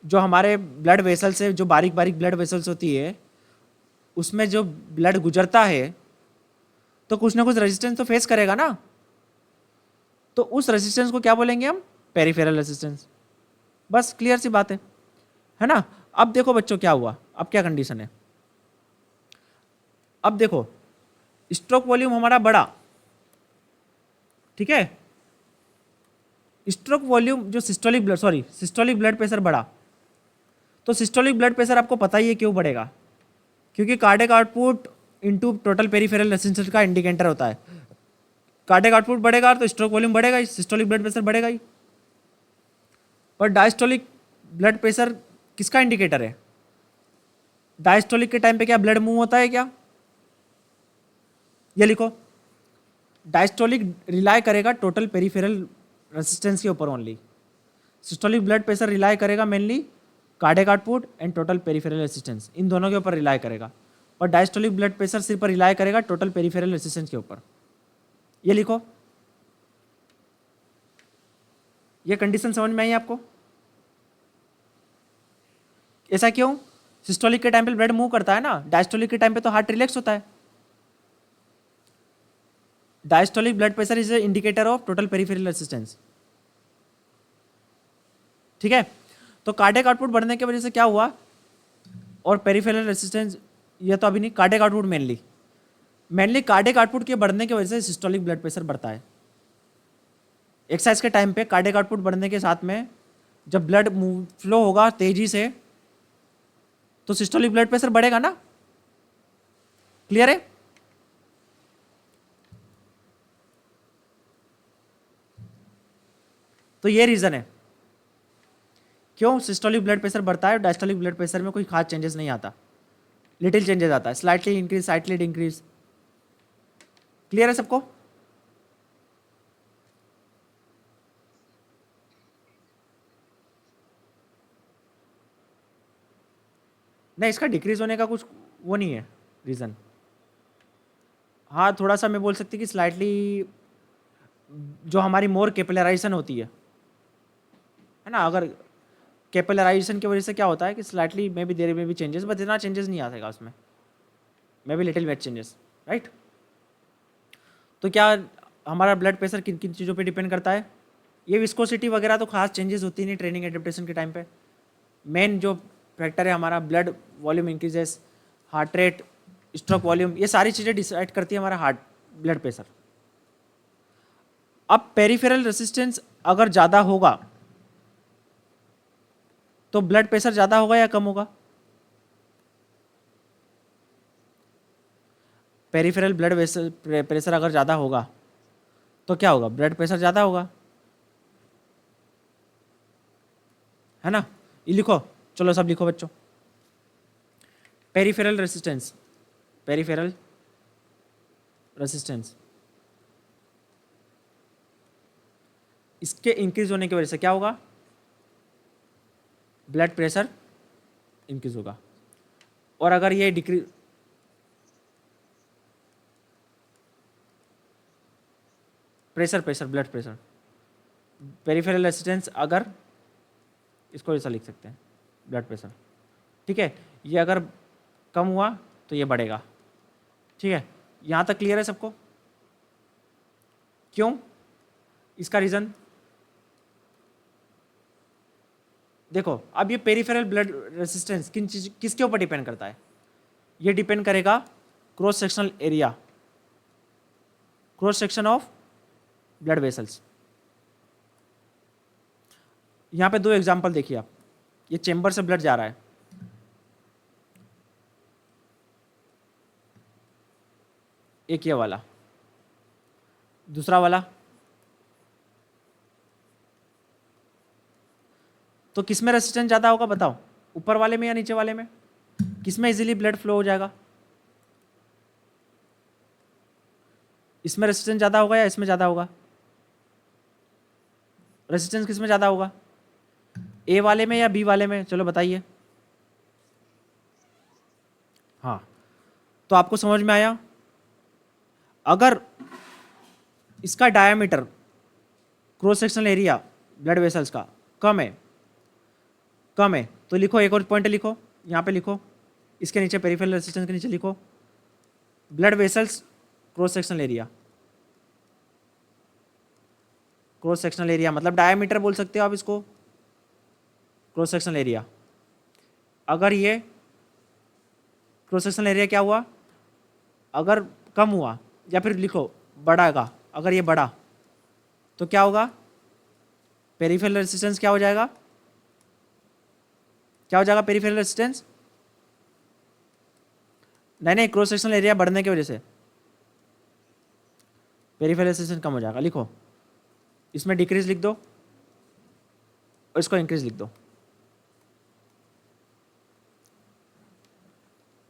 S1: जो हमारे ब्लड वेसल्स है, जो बारीक बारीक ब्लड वेसल्स होती है, उसमें जो ब्लड गुजरता है तो कुछ ना कुछ रेजिस्टेंस तो फेस करेगा ना। तो उस रेजिस्टेंस को क्या बोलेंगे हम? Peripheral resistance. बस क्लियर सी बात है ना। अब देखो बच्चों क्या हुआ, अब क्या कंडीशन है। अब देखो स्ट्रोक वॉल्यूम हमारा बढ़ा, ठीक है। स्ट्रोक वॉल्यूम जो सिस्टोलिक ब्लड प्रेशर बढ़ा। तो सिस्टोलिक ब्लड प्रेशर आपको पता ही है क्यों बढ़ेगा, क्योंकि cardiac output into total peripheral resistance का इंडिकेटर होता है। कार्डियक आउटपुट बढ़ेगा तो स्ट्रोक वॉल्यूम बढ़ेगा ही, सिस्टोलिक ब्लड प्रेशर बढ़ेगा ही। पर डायस्टोलिक ब्लड प्रेशर किसका इंडिकेटर है? डायस्टोलिक के टाइम पे क्या ब्लड मूव होता है क्या? ये लिखो, डायस्टोलिक रिलाई करेगा टोटल पेरिफेरल रेजिस्टेंस के ऊपर only. Systolic blood pressure rely करेगा mainly cardiac output and total peripheral resistance, इन दोनों के ऊपर रिलाई करेगा। और डायस्टोलिक ब्लड प्रेशर सिर्फ पर रिलाई करेगा टोटल पेरिफेरल रेजिस्टेंस के ऊपर। ये लिखो। ये कंडीशन समझ में आई आपको? ऐसा क्यों? सिस्टोलिक के टाइम पे ब्लड मूव करता है ना, डायस्टोलिक के टाइम पे तो हार्ट रिलैक्स होता है। Diastolic blood pressure is indicator of total peripheral resistance, ठीक है। तो कार्डियक आउटपुट बढ़ने की वजह से क्या हुआ, और पेरिफेरल रेजिस्टेंस, ये तो अभी नहीं, cardiac output mainly cardiac output के बढ़ने की वजह से सिस्टोलिक ब्लड प्रेशर बढ़ता है। एक्सरसाइज के टाइम पे कार्डियक आउटपुट बढ़ने के साथ में जब ब्लड फ्लो होगा तेजी से तो सिस्टोलिक ब्लड प्रेशर बढ़ेगा ना। क्लियर है? तो ये रीजन है क्यों सिस्टोलिक ब्लड प्रेशर बढ़ता है और डायस्टोलिक ब्लड प्रेशर में कोई खास चेंजेस नहीं आता, लिटिल चेंजेस आता है, slightly increase, slightly decrease. Clear है सबको? नहीं, इसका डिक्रीज होने का कुछ वो नहीं है रीज़न। हाँ थोड़ा सा मैं बोल सकती कि स्लाइटली जो हमारी मोर कैपिलराइजेशन होती है ना, अगर कैपिलराइजेशन की वजह से क्या होता है कि स्लाइटली मे बी देर में भी चेंजेस, बट इतना चेंजेस नहीं आएगा उसमें, maybe little weight changes, right. तो क्या हमारा ब्लड प्रेशर किन किन चीज़ों पे डिपेंड करता है? ये विस्कोसिटी वगैरह तो खास चेंजेस होती नहीं ट्रेनिंग एडेप्टेशन के टाइम पे। मेन जो फैक्टर है हमारा blood volume increases, heart rate, stroke volume, ये सारी चीज़ें डिसाइड करती है हमारा हार्ट ब्लड प्रेशर। अब पेरिफेरल रेसिस्टेंस अगर ज़्यादा होगा तो ब्लड प्रेशर ज़्यादा होगा या कम होगा? पेरिफेरल ब्लड प्रेशर अगर ज़्यादा होगा तो क्या होगा? ब्लड प्रेशर ज़्यादा होगा, है ना। ये लिखो, चलो सब लिखो बच्चों। पेरिफेरल रेसिस्टेंस, पेरिफेरल रेसिस्टेंस, इसके इंक्रीज होने की वजह से क्या होगा? ब्लड प्रेशर इंक्रीज होगा। और अगर ये decrease, pressure pressure blood pressure, peripheral resistance अगर, इसको ऐसा लिख सकते हैं ब्लड प्रेशर, ठीक है। ये अगर कम हुआ तो ये बढ़ेगा, ठीक है। यहाँ तक क्लियर है सबको? क्यों? इसका रीज़न देखो। अब ये पेरिफेरल ब्लड रेसिस्टेंस किसके ऊपर डिपेंड करता है? ये डिपेंड करेगा cross sectional area, cross section of blood vessels. यहाँ पे दो एग्जांपल देखिए आप, ये चेंबर से ब्लड जा रहा है, एक ये वाला, दूसरा वाला, तो किसमें रेसिस्टेंस ज़्यादा होगा बताओ? ऊपर वाले में या नीचे वाले में? किसमें इजीली ब्लड फ्लो हो जाएगा? इसमें रेसिस्टेंस ज़्यादा होगा या इसमें ज़्यादा होगा? रेसिस्टेंस किसमें ज़्यादा होगा? ए वाले में या बी वाले में? चलो बताइए। हाँ, तो आपको समझ में आया? अगर इसका diameter, cross sectional area blood vessels का कम है, कम है, तो लिखो, एक और पॉइंट लिखो, यहाँ पे लिखो, इसके नीचे पेरिफेरल रेसिस्टेंस के नीचे लिखो blood vessels cross sectional area. Cross sectional area मतलब डायमीटर बोल सकते हो आप इसको, क्रॉस सेक्शनल एरिया। अगर ये क्रॉस सेक्शनल एरिया क्या हुआ, अगर कम हुआ, या फिर लिखो बढ़ाएगा, अगर ये बढ़ा तो क्या होगा? पेरिफेरल रेसिस्टेंस क्या हो जाएगा? क्या हो जाएगा पेरिफेरल रेसिस्टेंस? नहीं, क्रॉस सेक्शनल एरिया बढ़ने की वजह से पेरिफेरल रेसिस्टेंस कम हो जाएगा। लिखो, इसमें डिक्रीज लिख दो और इसको इंक्रीज लिख दो,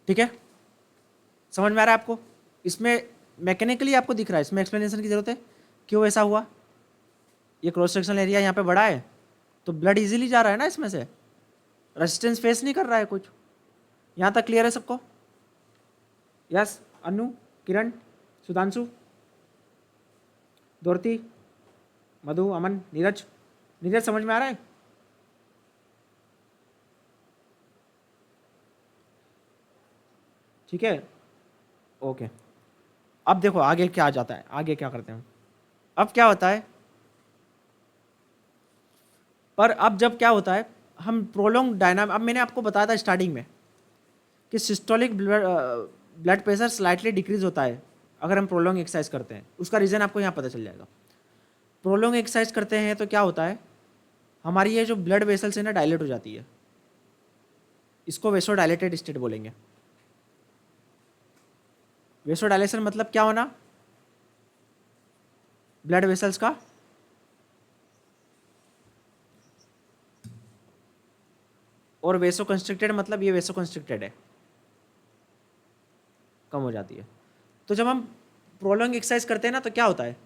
S1: ठीक है। समझ में आ रहा है आपको? इसमें मैकेनिकली आपको दिख रहा है, इसमें एक्सप्लेनेशन की जरूरत है क्यों ऐसा हुआ। ये क्रॉस सेक्शनल एरिया यहाँ पे बढ़ा है तो ब्लड इजीली जा रहा है ना, इसमें से रेजिस्टेंस फेस नहीं कर रहा है कुछ। यहाँ तक क्लियर है सबको? यस, अनु, किरण, सुधांशु, दोरती, मधु, अमन, नीरज। नीरज समझ में आ रहा है? ठीक है, ओके। अब देखो आगे क्या आ जाता है, आगे क्या करते हैं। अब क्या होता है, पर अब जब क्या होता है, हम प्रोलॉन्ग डायनामिक, अब मैंने आपको बताया था स्टार्टिंग में कि systolic blood pressure slightly decrease होता है अगर हम प्रोलॉन्ग एक्सरसाइज करते हैं। उसका रीज़न आपको यहाँ पता चल जाएगा। प्रोलॉन्ग एक्सरसाइज करते हैं तो क्या होता है, हमारी ये जो ब्लड वेसल्स है ना डायलेट हो जाती है, इसको वेसो डायलेटेड स्टेट बोलेंगे। वेसो डायलेशन मतलब क्या होना, ब्लड वेसल्स का और वेसो कंस्ट्रिक्टेड मतलब ये वेसो कंस्ट्रिक्टेड है, कम हो जाती है। तो जब हम प्रोलॉन्ग एक्सरसाइज करते हैं ना तो क्या होता है,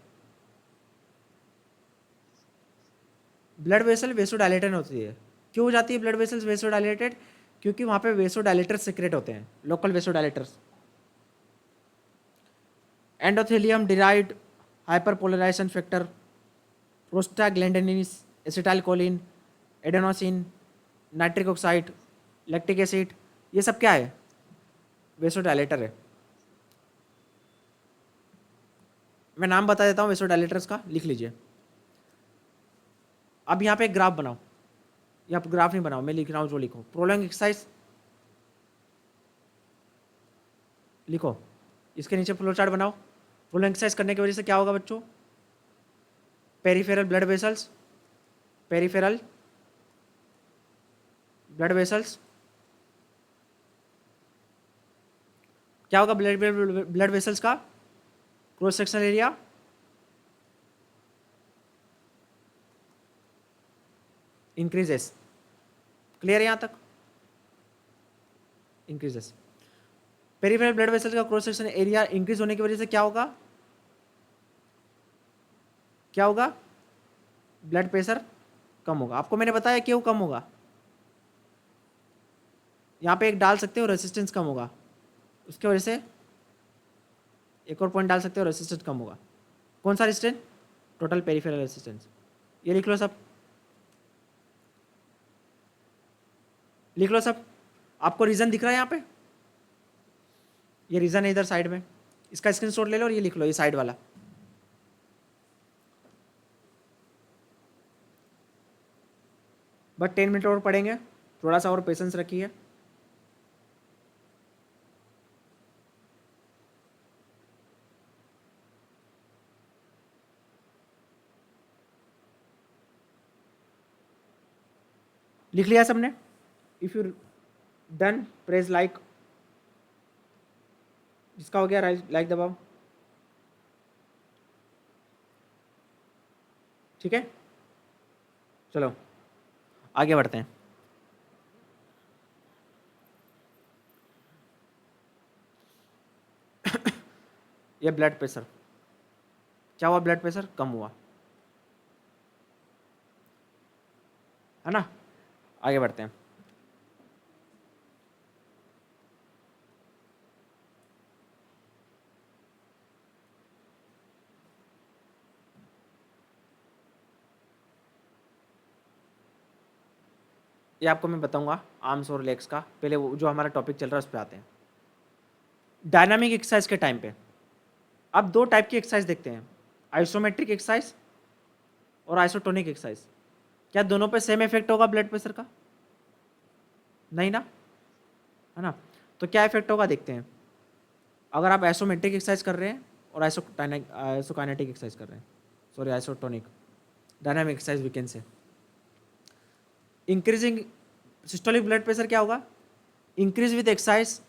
S1: ब्लड वेसल वेसो डायलेटेड होती है। क्यों हो जाती है ब्लड वेसल्स वेसो डायलेटेड? क्योंकि वहाँ पे वेसो डायलेटर्स सिक्रेट होते हैं, local vasodilators. Endothelium derived hyperpolarisation factor, prostaglandins, acetylcholine, adenosine, nitric oxide, lactic acid, ये सब क्या है? वेसोडाइलेटर है। मैं नाम बता देता हूँ वेसोडाइलेटर्स का, लिख लीजिए। अब यहाँ पे एक ग्राफ बनाओ, या आप ग्राफ नहीं बनाओ, मैं लिख रहा हूँ जो लिखो। प्रोलॉन्ग एक्सरसाइज लिखो, इसके नीचे फ्लो चार्ट बनाओ। प्रोलॉन्ग एक्सरसाइज करने की वजह से क्या होगा बच्चों? Peripheral blood vessels, peripheral blood vessels क्या होगा? ब्लड वेसल्स का cross sectional area increases. Clear है यहाँ तक? इंक्रीजेस। पेरिफेरल ब्लड वेसल्स का क्रॉस सेक्शनल एरिया इंक्रीज होने की वजह से क्या होगा? क्या होगा? ब्लड प्रेशर कम होगा। आपको मैंने बताया क्यों कम होगा। यहाँ पे एक डाल सकते हो, रेसिस्टेंस कम होगा, उसके वजह से एक और पॉइंट डाल सकते हो, रेसिस्टेंस कम होगा। कौन सा रेसिस्टेंस? Total peripheral resistance. ये लिख लो सब, लिख लो सब। आपको रीजन दिख रहा है यहाँ पे? ये रीजन है इधर साइड में, इसका स्क्रीनशॉट ले लो और ये लिख लो, ये साइड वाला। बस 10 मिनट और पढ़ेंगे, थोड़ा सा और पेशेंस रखिए। लिख लिया सबने? If you done press like, जिसका हो गया लाइक दबाओ। ठीक है, चलो आगे बढ़ते हैं। ये ब्लड प्रेशर क्या हुआ? ब्लड प्रेशर कम हुआ, है ना? आगे बढ़ते हैं। ये आपको मैं बताऊंगा आर्म्स और लेग्स का। पहले वो जो हमारा टॉपिक चल रहा है उस पर आते हैं। डायनामिक एक्सरसाइज के टाइम पे अब दो टाइप की एक्सरसाइज देखते हैं, आइसोमेट्रिक एक्सरसाइज और आइसोटोनिक एक्सरसाइज। क्या दोनों पे सेम इफेक्ट होगा ब्लड प्रेशर का? नहीं ना, है ना? तो क्या इफेक्ट होगा देखते हैं। अगर आप आइसोमेट्रिक एक्सरसाइज कर रहे हैं और आइसोकाइनेटिक एक्सरसाइज कर रहे हैं, sorry isotonic, dynamic exercise weekend से इंक्रीजिंग सिस्टोलिक ब्लड प्रेशर क्या होगा? Increase with exercise,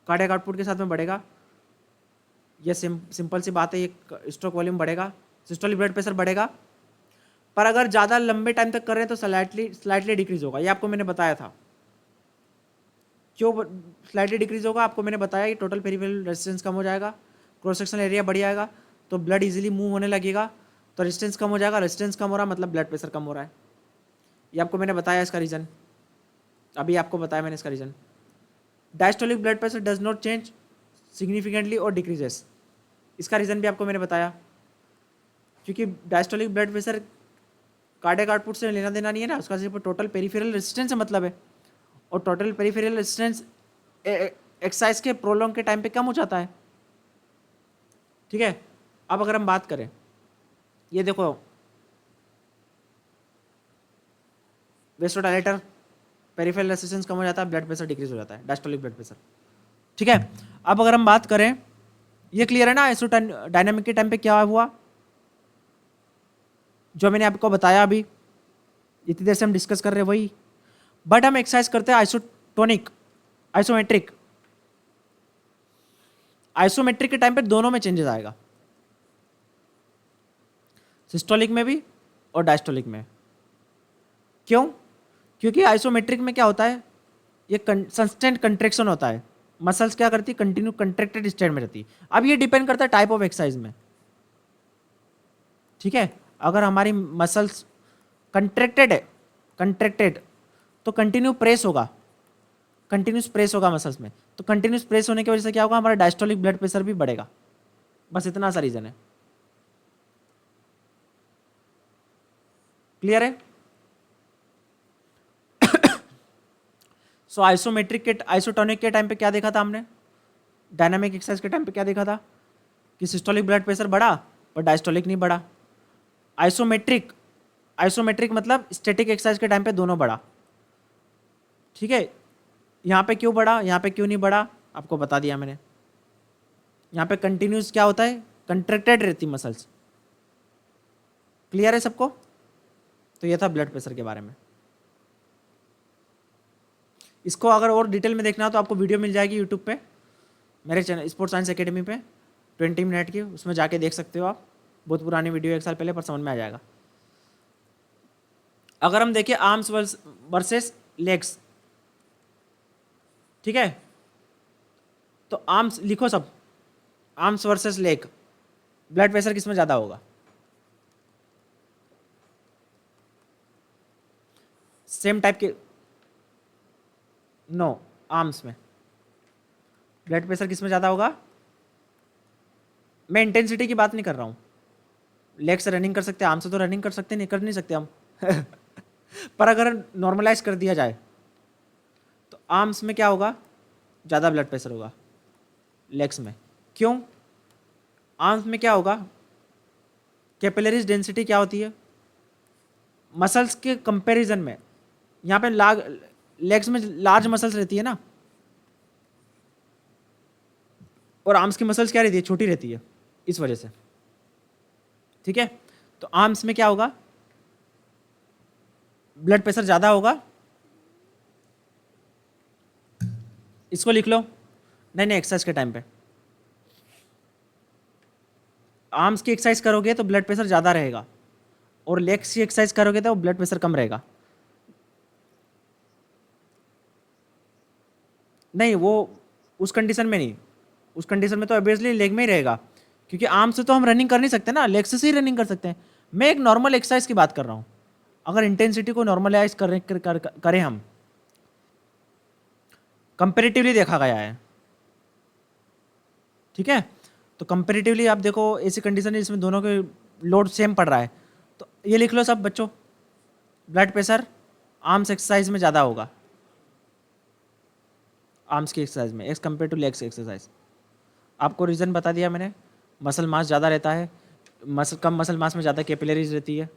S1: cardiac output के साथ में बढ़ेगा। ये सिंपल सी बात है, ये स्ट्रोक वॉल्यूम बढ़ेगा, सिस्टोलिक ब्लड प्रेशर बढ़ेगा। पर अगर ज़्यादा लंबे टाइम तक कर रहे हैं तो स्लाइटली डिक्रीज होगा। ये आपको मैंने बताया था। क्यों स्लाइटली डिक्रीज होगा? आपको मैंने बताया कि टोटल पेरिफेरल रेजिस्टेंस कम हो जाएगा, क्रॉस सेक्शनल एरिया बढ़ जाएगा, तो ब्लड इजीली मूव होने लगेगा, तो रेजिस्टेंस कम हो जाएगा। रेजिस्टेंस कम हो रहा मतलब ब्लड प्रेशर कम हो रहा है। ये आपको मैंने बताया इसका रीज़न, अभी आपको बताया मैंने इसका reason. Diastolic blood pressure does not change significantly और डिक्रीजेस, इसका रीज़न भी आपको मैंने बताया। क्योंकि diastolic blood pressure cardiac output से लेना देना नहीं है ना, उसका सिर्फ टोटल पेरिफेरल रेजिस्टेंस से मतलब है। और टोटल पेरिफेरल रेजिस्टेंस एक्सरसाइज के प्रोलॉन्ग के टाइम पे कम हो जाता है। ठीक है, अब अगर हम बात करें, ये देखो वेसोडाइलेटर, पेरिफेरल रेजिस्टेंस कम हो जाता है, ब्लड प्रेशर डिक्रीज हो जाता है, डायस्टोलिक ब्लड प्रेशर। ठीक है, अब अगर हम बात करें, ये क्लियर है ना डायनामिक के टाइम पे क्या हुआ, जो मैंने आपको बताया अभी इतनी देर से हम डिस्कस कर रहे हैं वही। बट हम एक्सरसाइज करते हैं आइसोटोनिक, आइसोमेट्रिक। आइसोमेट्रिक के टाइम पे दोनों में चेंजेस आएगा, सिस्टोलिक में भी और डायस्टोलिक में। क्यों? क्योंकि आइसोमेट्रिक में क्या होता है, ये कंस्टेंट कंट्रेक्शन होता है, मसल्स क्या करती है, कंटिन्यू कंट्रेक्टेड स्टेट में रहती है। अब ये डिपेंड करता है टाइप ऑफ एक्सरसाइज में। ठीक है, अगर हमारी मसल्स कंट्रेक्टेड है, कंट्रेक्टेड, तो कंटिन्यू प्रेस होगा, कंटिन्यूस प्रेस होगा मसल्स में, तो कंटिन्यूस प्रेस होने की वजह से क्या होगा, हमारा डायस्टोलिक ब्लड प्रेशर भी बढ़ेगा। बस इतना सा रीजन है। क्लियर है? सो आइसोटोनिक के टाइम पे क्या देखा था हमने, डायनामिक एक्सरसाइज के टाइम पे क्या देखा था कि सिस्टोलिक ब्लड प्रेशर बढ़ा पर डायस्टोलिक नहीं बढ़ा। आइसोमेट्रिक मतलब स्टैटिक एक्सरसाइज के टाइम पे दोनों बढ़ा। ठीक है, यहाँ पे क्यों बढ़ा, यहाँ पे क्यों नहीं बढ़ा, आपको बता दिया मैंने। यहाँ पे कंटिन्यूस क्या होता है, कंट्रैक्टेड रहती मसल्स। क्लियर है सबको? तो ये था ब्लड प्रेशर के बारे में। इसको अगर और डिटेल में देखना हो तो आपको वीडियो मिल जाएगी यूट्यूब पे, मेरे चैनल स्पोर्ट्स साइंस एकेडमी पे 20 मिनट की, उसमें जाके देख सकते हो आप। बहुत पुरानी वीडियो, 1 साल पहले, पर समझ में आ जाएगा। अगर हम देखें आर्म्स वर्सेस लेग्स, ठीक है, तो आर्म्स लिखो सब, arms versus leg, blood pressure किसमें ज़्यादा होगा? सेम टाइप के, नो, आर्म्स में ब्लड प्रेशर किसमें ज़्यादा होगा? मैं इंटेंसिटी की बात नहीं कर रहा हूँ। लेग से रनिंग कर सकते हैं, आर्म से तो रनिंग कर सकते नहीं, कर नहीं सकते हम पर अगर नॉर्मलाइज कर दिया जाए तो आर्म्स में क्या होगा, ज़्यादा ब्लड प्रेशर होगा लेग्स में। क्यों? आर्म्स में क्या होगा, कैपिलरीज डेंसिटी क्या होती है मसल्स के कंपैरिजन में, यहाँ पे लेग्स में लार्ज मसल्स रहती है ना, और आर्म्स की मसल्स क्या रहती है, छोटी रहती है, इस वजह से। ठीक है, तो आर्म्स में क्या होगा, ब्लड प्रेशर ज़्यादा होगा। इसको लिख लो, नहीं एक्सरसाइज के टाइम पे आर्म्स की एक्सरसाइज करोगे तो ब्लड प्रेशर ज़्यादा रहेगा, और लेग्स की एक्सरसाइज करोगे तो ब्लड प्रेशर कम रहेगा। नहीं, वो उस कंडीशन में नहीं, उस कंडीशन में तो ऑब्वियसली लेग में ही रहेगा, क्योंकि आर्म से तो हम रनिंग कर नहीं सकते ना, लेग से ही रनिंग कर सकते हैं। मैं एक नॉर्मल एक्सरसाइज की बात कर रहा हूँ। अगर इंटेंसिटी को नॉर्मलाइज करें हम, कंपेरेटिवली देखा गया है, ठीक है, तो कंपेरेटिवली आप देखो ऐसी कंडीशन है जिसमें दोनों के लोड सेम पड़ रहा है, तो ये लिख लो सब बच्चों, ब्लड प्रेशर आर्म्स एक्सरसाइज में ज़्यादा होगा, आर्म्स की एक्सरसाइज में as compare to legs exercise. आपको रीज़न बता दिया मैंने, मसल मास ज़्यादा रहता है, कम मसल मास में ज़्यादा कैपिलरीज रहती है,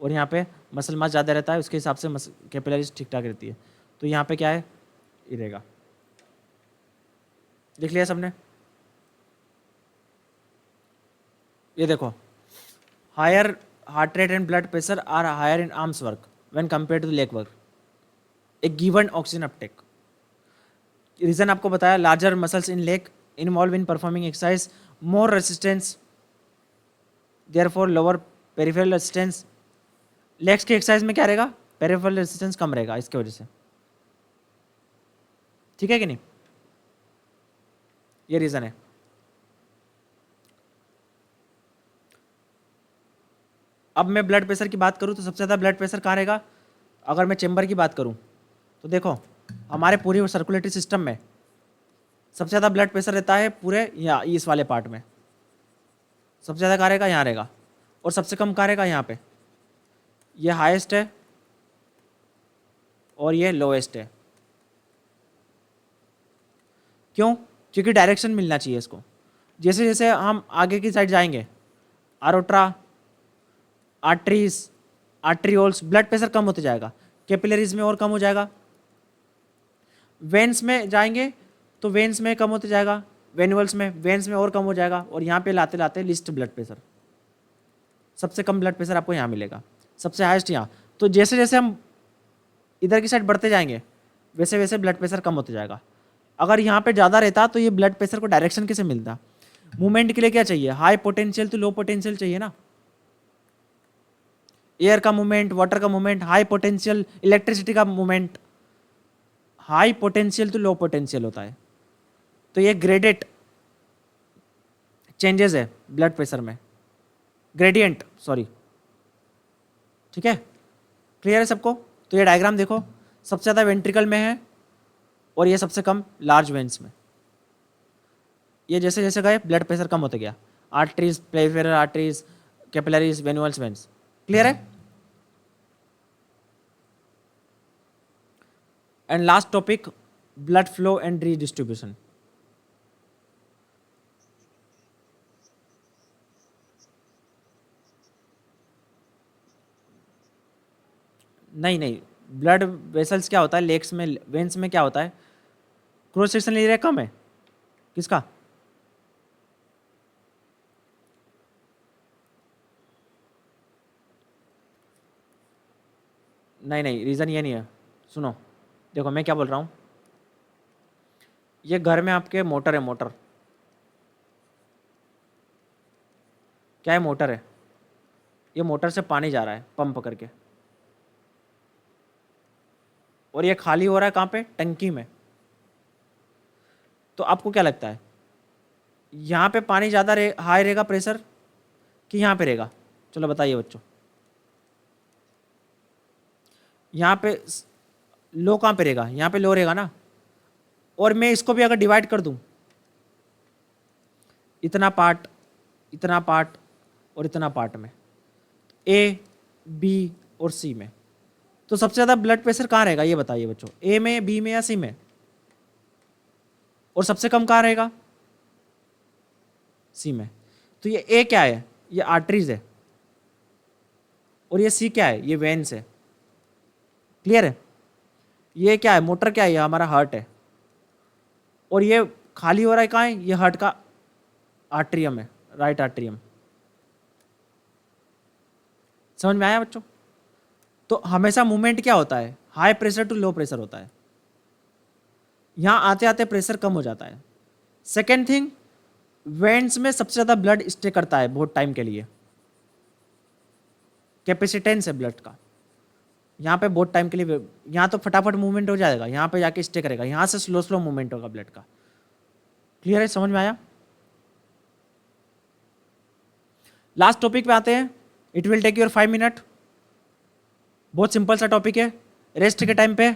S1: और यहाँ पे मसल मास ज़्यादा रहता है, उसके हिसाब से कैपिलरीज ठीक ठाक रहती है। तो यहाँ पे क्या है, ये रहेगा। लिख लिया सबने? ये देखो, higher heart rate and blood pressure are higher in arms work when compare to leg work, a given oxygen uptake. Reason आपको बताया, larger muscles in leg involve in performing exercise, more resistance, therefore lower peripheral resistance. Legs की exercise में क्या रहेगा, peripheral resistance कम रहेगा इसके वजह से। ठीक है कि नहीं? ये रीजन है। अब मैं ब्लड प्रेशर की बात करूं तो सबसे ज़्यादा ब्लड प्रेशर कहाँ रहेगा? अगर मैं चेंबर की बात करूं तो देखो, हमारे पूरे सर्कुलेटरी सिस्टम में सबसे ज़्यादा ब्लड प्रेशर रहता है पूरे यहाँ इस वाले पार्ट में। सबसे ज़्यादा कहाँ रहेगा, यहाँ रहेगा, और सबसे कम कहाँ रहेगा, यहाँ पे। ये हाईएस्ट है और ये लोएस्ट है। क्यों? क्योंकि डायरेक्शन मिलना चाहिए इसको। जैसे जैसे हम आगे की साइड जाएंगे, आरोट्रा, आर्टरीज, आर्ट्रियोल्स, ब्लड प्रेशर कम होते जाएगा, कैपिलरीज में और कम हो जाएगा। वेन्स में जाएंगे तो वेन्स में कम होते जाएगा, वेनुअल्स में, वेन्स में और कम हो जाएगा, और यहाँ पे लाते लाते लिस्ट ब्लड प्रेशर, सबसे कम ब्लड प्रेशर आपको यहाँ मिलेगा, सबसे हाईएस्ट यहाँ। तो जैसे जैसे हम इधर की साइड बढ़ते जाएंगे वैसे वैसे ब्लड प्रेशर कम होते जाएगा। अगर यहाँ पे ज़्यादा रहता तो ये ब्लड प्रेशर को डायरेक्शन कैसे मिलता? मूवमेंट के लिए क्या चाहिए, high potential to low potential चाहिए ना। एयर का मूवमेंट, वाटर का मूवमेंट, हाई पोटेंशियल, इलेक्ट्रिसिटी का movement high potential to low potential होता है। तो ये ग्रेडेड चेंजेस है ब्लड प्रेशर में, ग्रेडियंट, सॉरी। ठीक है, क्लियर है सबको? तो ये डायग्राम देखो, सबसे ज़्यादा वेंट्रिकल में है और ये सबसे कम लार्ज वेन्स में। ये जैसे जैसे गए ब्लड प्रेशर कम होते गया, arteries, peripheral arteries, capillaries, venules, veins. Clear है? And last topic, blood flow and redistribution. नहीं नहीं, ब्लड वेसल्स क्या होता है, लेग्स में वेन्स में क्या होता है, क्रॉस सेक्शन एरिया कम है किसका, नहीं नहीं, रीज़न ये नहीं है। सुनो, देखो मैं क्या बोल रहा हूँ, ये घर में आपके मोटर है, मोटर क्या है, मोटर है, ये मोटर से पानी जा रहा है पंप करके, और ये खाली हो रहा है कहाँ पे, टंकी में। तो आपको क्या लगता है, यहाँ पे पानी ज़्यादा हाई रहेगा प्रेशर कि यहाँ पे रहेगा, चलो बताइए बच्चों, यहाँ पे लो कहाँ पे रहेगा, यहाँ पे लो रहेगा ना। और मैं इसको भी अगर डिवाइड कर दूँ, इतना पार्ट, इतना पार्ट और इतना पार्ट में, ए बी और सी में, तो सबसे ज़्यादा ब्लड प्रेशर कहाँ रहेगा ये बताइए बच्चों, ए में, बी में या सी में, और सबसे कम कहाँ रहेगा, सी में। तो ये ए क्या है, ये आर्टरीज है, और ये सी क्या है, ये वेन्स है। क्लियर है, ये क्या है, मोटर क्या है, ये हमारा हार्ट है, और ये खाली हो रहा है कहाँ है, ये हार्ट का आर्ट्रियम है, राइट आर्ट्रियम। समझ में आया बच्चों। तो हमेशा मूवमेंट क्या होता है, high pressure to low pressure होता है, यहां आते आते प्रेशर कम हो जाता है। सेकेंड थिंग, वेंट्स में सबसे ज़्यादा ब्लड स्टे करता है बहुत टाइम के लिए, कैपेसिटेंस है ब्लड का, यहाँ पे बहुत टाइम के लिए, यहाँ तो फटाफट मूवमेंट हो जाएगा, यहाँ पे जाके स्टे करेगा, यहाँ से स्लो स्लो मूवमेंट होगा ब्लड का। क्लियर है, समझ में आया। लास्ट टॉपिक पे आते हैं, it will take your 5 minute. बहुत सिंपल सा टॉपिक है। रेस्ट के टाइम पे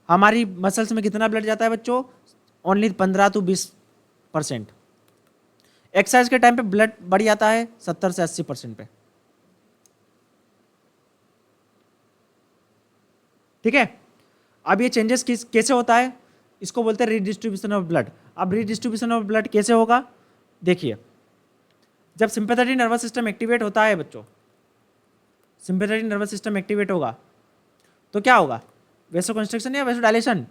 S1: हमारी मसल्स में कितना ब्लड जाता है बच्चों, ओनली 15 to 20%। एक्सरसाइज के टाइम पे ब्लड बढ़ जाता है 70 से 80% पे। ठीक है, अब ये चेंजेस कैसे होता है, इसको बोलते हैं रीडिस्ट्रीब्यूशन ऑफ ब्लड। अब रीडिस्ट्रीब्यूशन ऑफ ब्लड कैसे होगा, देखिए, जब सिंपैथेटिक नर्वस सिस्टम एक्टिवेट होता है बच्चों, सिंपैथेटिक नर्वस सिस्टम एक्टिवेट होगा तो क्या होगा, वेसोकंस्ट्रिक्शन या वेसोडायलेशन,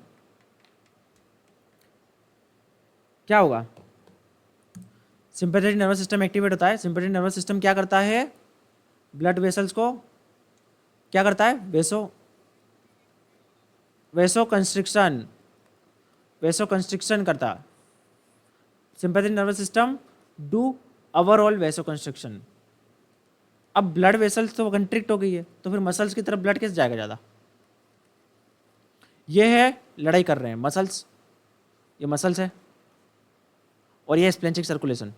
S1: क्या होगा, सिंपैथेटिक नर्वस सिस्टम एक्टिवेट होता है। सिंपैथेटिक नर्वस सिस्टम क्या करता है, ब्लड वेसल्स को क्या करता है, वेसोकंस्ट्रिक्शन, वेसोकंस्ट्रिक्शन करता है। Sympathetic nervous system do overall vasoconstriction. अब ब्लड वेसल्स तो कंस्ट्रिक्ट हो गई है, तो फिर मसल्स की तरफ ब्लड कैसे जाएगा ज़्यादा, ये है लड़ाई कर रहे हैं मसल्स, ये मसल्स है, और ये स्प्लेनिक सर्कुलेशन।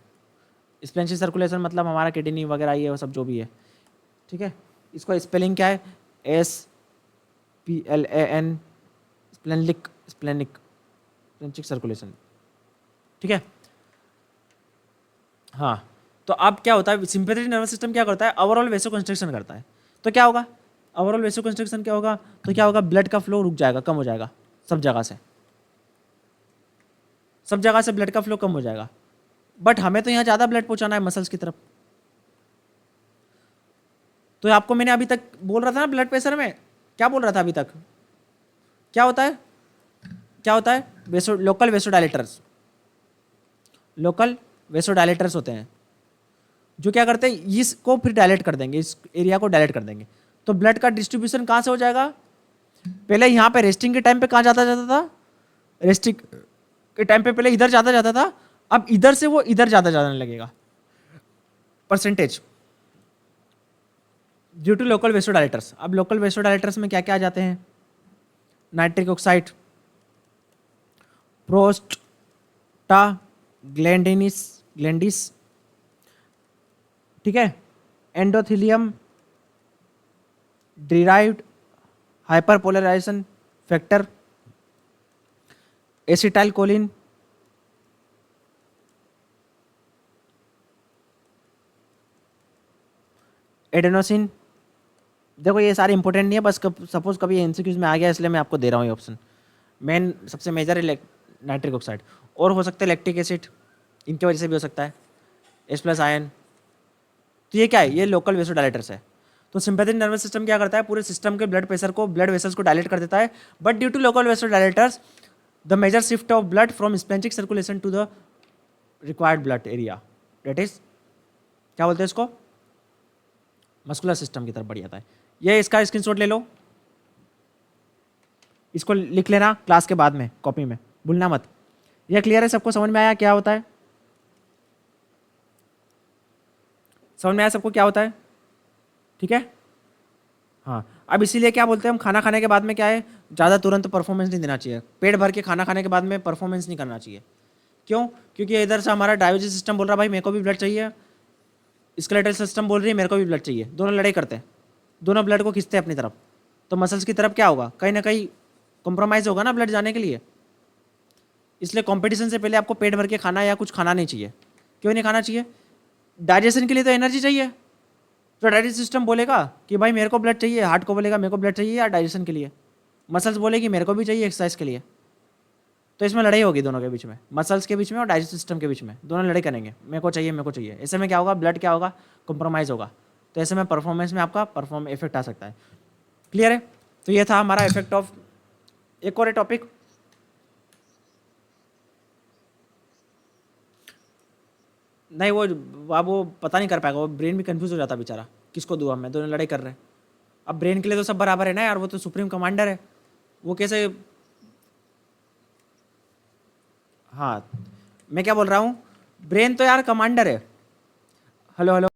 S1: स्प्लेनिक सर्कुलेशन मतलब हमारा किडनी वगैरह ये वो सब जो भी है, ठीक है। इसको स्पेलिंग क्या है, SPLAN, स्प्लेनिक, स्प्लेनिक सर्कुलेशन, ठीक है। हाँ, तो अब क्या होता है, सिंपैथेटिक नर्वस सिस्टम क्या करता है, ओवरऑल वेसोकंस्ट्रिक्शन करता है। तो क्या होगा, ओवरऑल वेसोकंस्ट्रिक्शन क्या होगा, तो क्या होगा, ब्लड का फ्लो रुक जाएगा, कम हो जाएगा, सब जगह से, सब जगह से ब्लड का फ्लो कम हो जाएगा। बट हमें तो यहाँ ज़्यादा ब्लड पहुँचाना है मसल्स की तरफ। तो आपको मैंने अभी तक बोल रहा था ना, ब्लड प्रेशर में क्या बोल रहा था अभी तक, क्या होता है, क्या होता है, लोकल वेसोडायलेटर्स, लोकल वेसोडायलेटर्स होते हैं, जो क्या करते हैं, इसको फिर डायलेट कर देंगे, इस एरिया को डायलेट कर देंगे। तो ब्लड का डिस्ट्रीब्यूशन कहाँ से हो जाएगा, पहले यहाँ पे रेस्टिंग के टाइम पे कहाँ जाता जाता था, रेस्टिंग के टाइम पे पहले इधर जाता जाता था, अब इधर से वो इधर ज़्यादा जाने लगेगा परसेंटेज, ड्यू टू लोकल वेसोडायलेटर्स। अब लोकल वेसोडायलेटर्स में क्या क्या आ जाते हैं, नाइट्रिक ऑक्साइड, ग्लैंडिस, ठीक है, endothelium derived hyperpolarisation factor, acetylcholine, adenosine. देखो ये सारे इंपॉर्टेंट नहीं है, बस सपोज कभी एमसीक्यूज में आ गया इसलिए मैं आपको दे रहा हूँ ये ऑप्शन। मेन सबसे मेजर नाइट्रिक ऑक्साइड, और हो सकता है लैक्टिक एसिड, इनकी वजह से भी हो सकता है, H+ आयन। तो ये क्या है, ये लोकल वेसोडाइलेटर्स है। तो सिंपैथेटिक नर्वस सिस्टम क्या करता है, पूरे सिस्टम के ब्लड प्रेशर को, ब्लड वेसल्स को डायलेट कर देता है, but due to local vasodilators the major shift of blood from splenic circulation to the required blood area, that is क्या बोलते हैं इसको, मस्कुलर सिस्टम की तरफ बढ़ जाता है। ये इसका स्क्रीनशॉट ले लो, इसको लिख लेना क्लास के बाद में कॉपी में, भूलना मत। ये क्लियर है, सबको समझ में आया क्या होता है, समझ में आया सबको क्या होता है, ठीक है। हाँ, अब इसीलिए क्या बोलते हैं हम, खाना खाने के बाद में क्या है, ज़्यादा तुरंत परफॉर्मेंस नहीं देना चाहिए, पेट भर के खाना खाने के बाद में परफॉर्मेंस नहीं करना चाहिए। क्यों, क्योंकि इधर से हमारा डाइजेस्टिव सिस्टम बोल रहा है भाई मेरे को भी ब्लड चाहिए, स्केलेटल सिस्टम बोल रही है मेरे को भी ब्लड चाहिए, दोनों लड़ाई करते हैं, दोनों ब्लड को खींचते हैं अपनी तरफ, तो मसल्स की तरफ क्या होगा, कहीं ना कहीं कॉम्प्रोमाइज़ होगा ना ब्लड जाने के लिए। इसलिए कंपटीशन से पहले आपको पेट भर के खाना या कुछ खाना नहीं चाहिए। क्यों नहीं खाना चाहिए, डाइजेशन के लिए तो एनर्जी चाहिए, तो डाइजेस्ट सिस्टम बोलेगा कि भाई मेरे को ब्लड चाहिए, हार्ट को बोलेगा मेरे को ब्लड चाहिए या डाइजेशन के लिए, मसल्स बोलेगी मेरे को भी चाहिए एक्सरसाइज के लिए। तो इसमें लड़ाई होगी दोनों के बीच में, मसल्स के बीच में और डाइजेस्ट सिस्टम के बीच में, दोनों लड़ाई करेंगे, मेरे को चाहिए मेरे को चाहिए। ऐसे में क्या होगा, ब्लड क्या होगा, कॉम्प्रोमाइज़ होगा, तो ऐसे में परफॉर्मेंस में आपका परफॉर्म इफेक्ट आ सकता है। क्लियर है, तो ये था हमारा इफेक्ट ऑफ, एक और टॉपिक, नहीं वो अब वो पता नहीं कर पाएगा, वो ब्रेन भी कंफ्यूज हो जाता बेचारा, किसको दूँ मैं, दोनों लड़ाई कर रहे हैं। अब ब्रेन के लिए तो सब बराबर है ना यार, वो तो सुप्रीम कमांडर है, वो कैसे। हाँ, मैं क्या बोल रहा हूँ, ब्रेन तो यार कमांडर है। Hello hello.